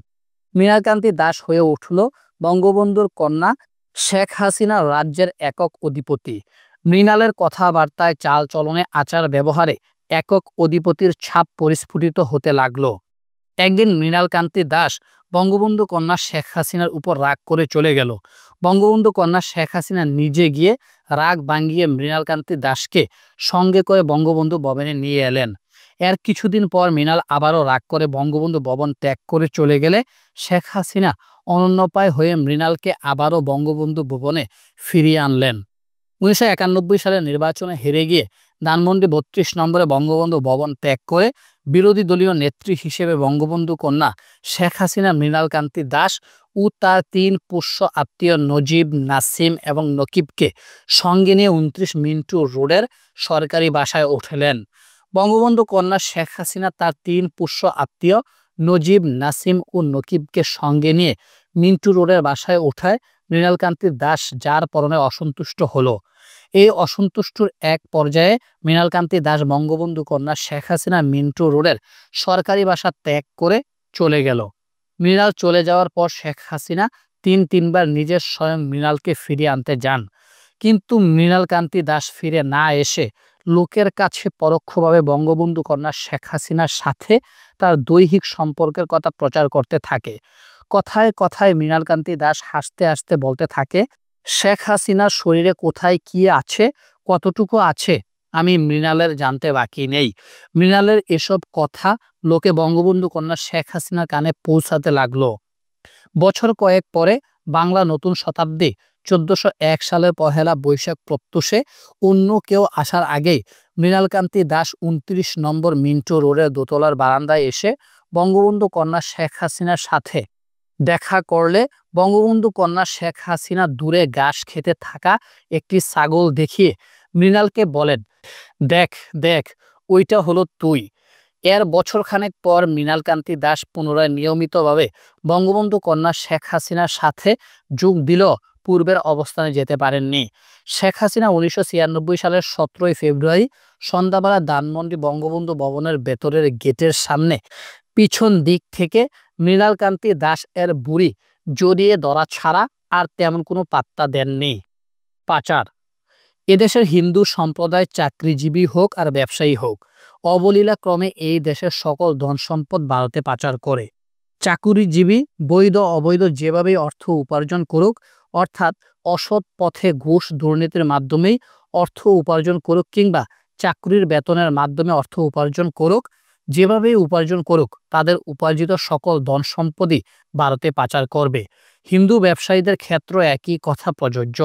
মৃণাল কান্তি দাস হয়ে উঠল বঙ্গবন্ধুর কন্যা শেখ হাসিনা রাজ্যের একক অধিপতি। মৃণালের কথাবার্তায়, চাল চলনে, আচার ব্যবহারে একক অধিপতির ছাপ পরিস্ফুটিত হতে লাগলো। একদিন মৃণাল কান্তি দাস বঙ্গবন্ধু কন্যা শেখ হাসিনার উপর রাগ করে চলে গেল। বঙ্গবন্ধু কন্যা শেখ হাসিনা নিজে গিয়ে রাগ ভাঙিয়ে মৃণাল কান্তি দাসকে সঙ্গে করে বঙ্গবন্ধু ভবনে নিয়ে এলেন। এর কিছুদিন পর মৃণাল আবারও রাগ করে বঙ্গবন্ধু ভবন ত্যাগ করে চলে গেলে শেখ হাসিনা অনন্যপায় হয়ে মৃণালকে আবারও বঙ্গবন্ধু ভবনে ফিরিয়ে আনলেন। 1991 সালের নির্বাচনে হেরে গিয়ে ধানমন্ডি 32 নম্বরে বঙ্গবন্ধু ভবন ত্যাগ করে বিরোধী দলীয় নেত্রী হিসেবে বঙ্গবন্ধু কন্যা শেখ হাসিনা মৃণাল কান্তি দাস ও তার 3 পোষ্য আত্মীয় নজিব, নাসিম এবং নকিবকে সঙ্গে নিয়ে 29 মিন্টু রোডের সরকারি বাসায় উঠলেন। বঙ্গবন্ধু কন্যা শেখ হাসিনা তার 3 পোষ্য আত্মীয় নজিব, নাসিম ও নকিবকে সঙ্গে নিয়ে মিন্টু রোডের বাসায় ওঠায় মৃণাল কান্তি দাস যার পরনে অসন্তুষ্ট হলো। এই অসন্তুষ্টর এক পর্যায়ে মৃণাল কান্তি দাস বঙ্গবন্ধু কন্যা শেখ হাসিনা মিন্টু রোডের সরকারি বাসা ত্যাগ করে চলে গেল। মৃণাল চলে যাওয়ার পর শেখ হাসিনা তিনবার নিজের স্বয়ং মৃণালকে ফিরিয়ে আনতে যান, কিন্তু মৃণাল কান্তি দাস ফিরে না এসে লোকের কাছে পরোক্ষভাবে বঙ্গবন্ধু কন্যা শেখ হাসিনার সাথে তার দৈহিক সম্পর্কের কথা প্রচার করতে থাকে। কথায় কথায় মৃণাল কান্তি দাস হাসতে হাসতে বলতে থাকে, শেখ হাসিনার শরীরে কোথায় কি আছে, কতটুকু আছে আমি মৃণালের জানতে বাকি নেই। মৃণালের এসব কথা লোকে বঙ্গবন্ধু কন্যা শেখ হাসিনার কানে পৌঁছাতে লাগলো। বছর কয়েক পরে বাংলা নতুন শতাব্দী 1401 সালের 1 বৈশাখ প্রত্যুষে অন্য কেউ আসার আগেই মৃণালকান্তি দাস 29 নম্বর মিন্টো রোডের দোতলার বারান্দায় এসে বঙ্গবন্ধু কন্যা শেখ হাসিনার সাথে দেখা করলে বঙ্গবন্ধু কন্যা শেখ হাসিনা দূরে ঘাস খেতে থাকা একটি ছাগল দেখিয়ে মৃণালকে বলেন, দেখ দেখ, ওইটা হলো তুই। এর বছরখানেক পর মৃণালকান্তি দাস পুনরায় নিয়মিতভাবে বঙ্গবন্ধু কন্যা শেখ হাসিনার সাথে যোগ দিল পূর্বের অবস্থানে যেতে পারেননি। শেখ হাসিনা 1996 সালের 17 ফেব্রুয়ারি সন্ধ্যাবেলা ধানমন্ডি বঙ্গবন্ধু ভবনের ভেতরের গেটের সামনে পিছন দিক থেকে মৃণালকান্তি দাস এর বুড়ি জড়িয়ে ধরা ছাড়া আর তেমন কোনো পাত্তা দেননি। পাচার। এদেশের হিন্দু সম্প্রদায় চাকরিজীবী হোক আর ব্যবসায়ী হোক, অবলীলা ক্রমে এই দেশের সকল ধন সম্পদ ভারতে পাচার করে। চাকুরিজীবী বৈধ অবৈধ যেভাবেই অর্থ উপার্জন করুক, অর্থাৎ অসৎ পথে ঘুষ দুর্নীতির মাধ্যমেই অর্থ উপার্জন করুক কিংবা চাকরির বেতনের মাধ্যমে অর্থ উপার্জন করুক, যেভাবেই উপার্জন করুক, তাদের উপার্জিত সকল ধন সম্পদই ভারতে পাচার করবে। হিন্দু ব্যবসায়ীদের ক্ষেত্রে একই কথা প্রযোজ্য।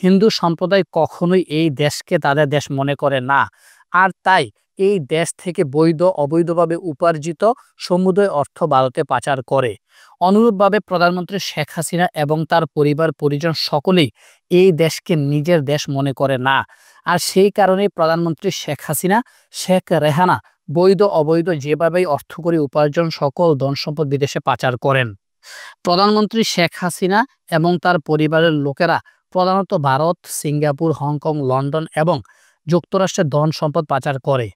হিন্দু সম্প্রদায় কখনোই এই দেশকে তাদের দেশ মনে করে না, আর তাই এই দেশ থেকে বৈধ অবৈধভাবে উপার্জিত সমুদয় অর্থ ভারতে পাচার করে। অনুরূপভাবে প্রধানমন্ত্রী শেখ হাসিনা এবং তার পরিবার পরিজন সকলেই এই দেশকে নিজের দেশ মনে করে না, আর সেই কারণেই প্রধানমন্ত্রী শেখ হাসিনা, শেখ রেহানা বৈধ অবৈধ যেভাবেই অর্থকরী উপার্জন সকল ধন সম্পদ বিদেশে পাচার করেন। প্রধানমন্ত্রী শেখ হাসিনা এবং তার পরিবারের লোকেরা প্রধানত ভারত, সিঙ্গাপুর, হংকং, লন্ডন এবং যুক্তরাষ্ট্রে ধন সম্পদ পাচার করে।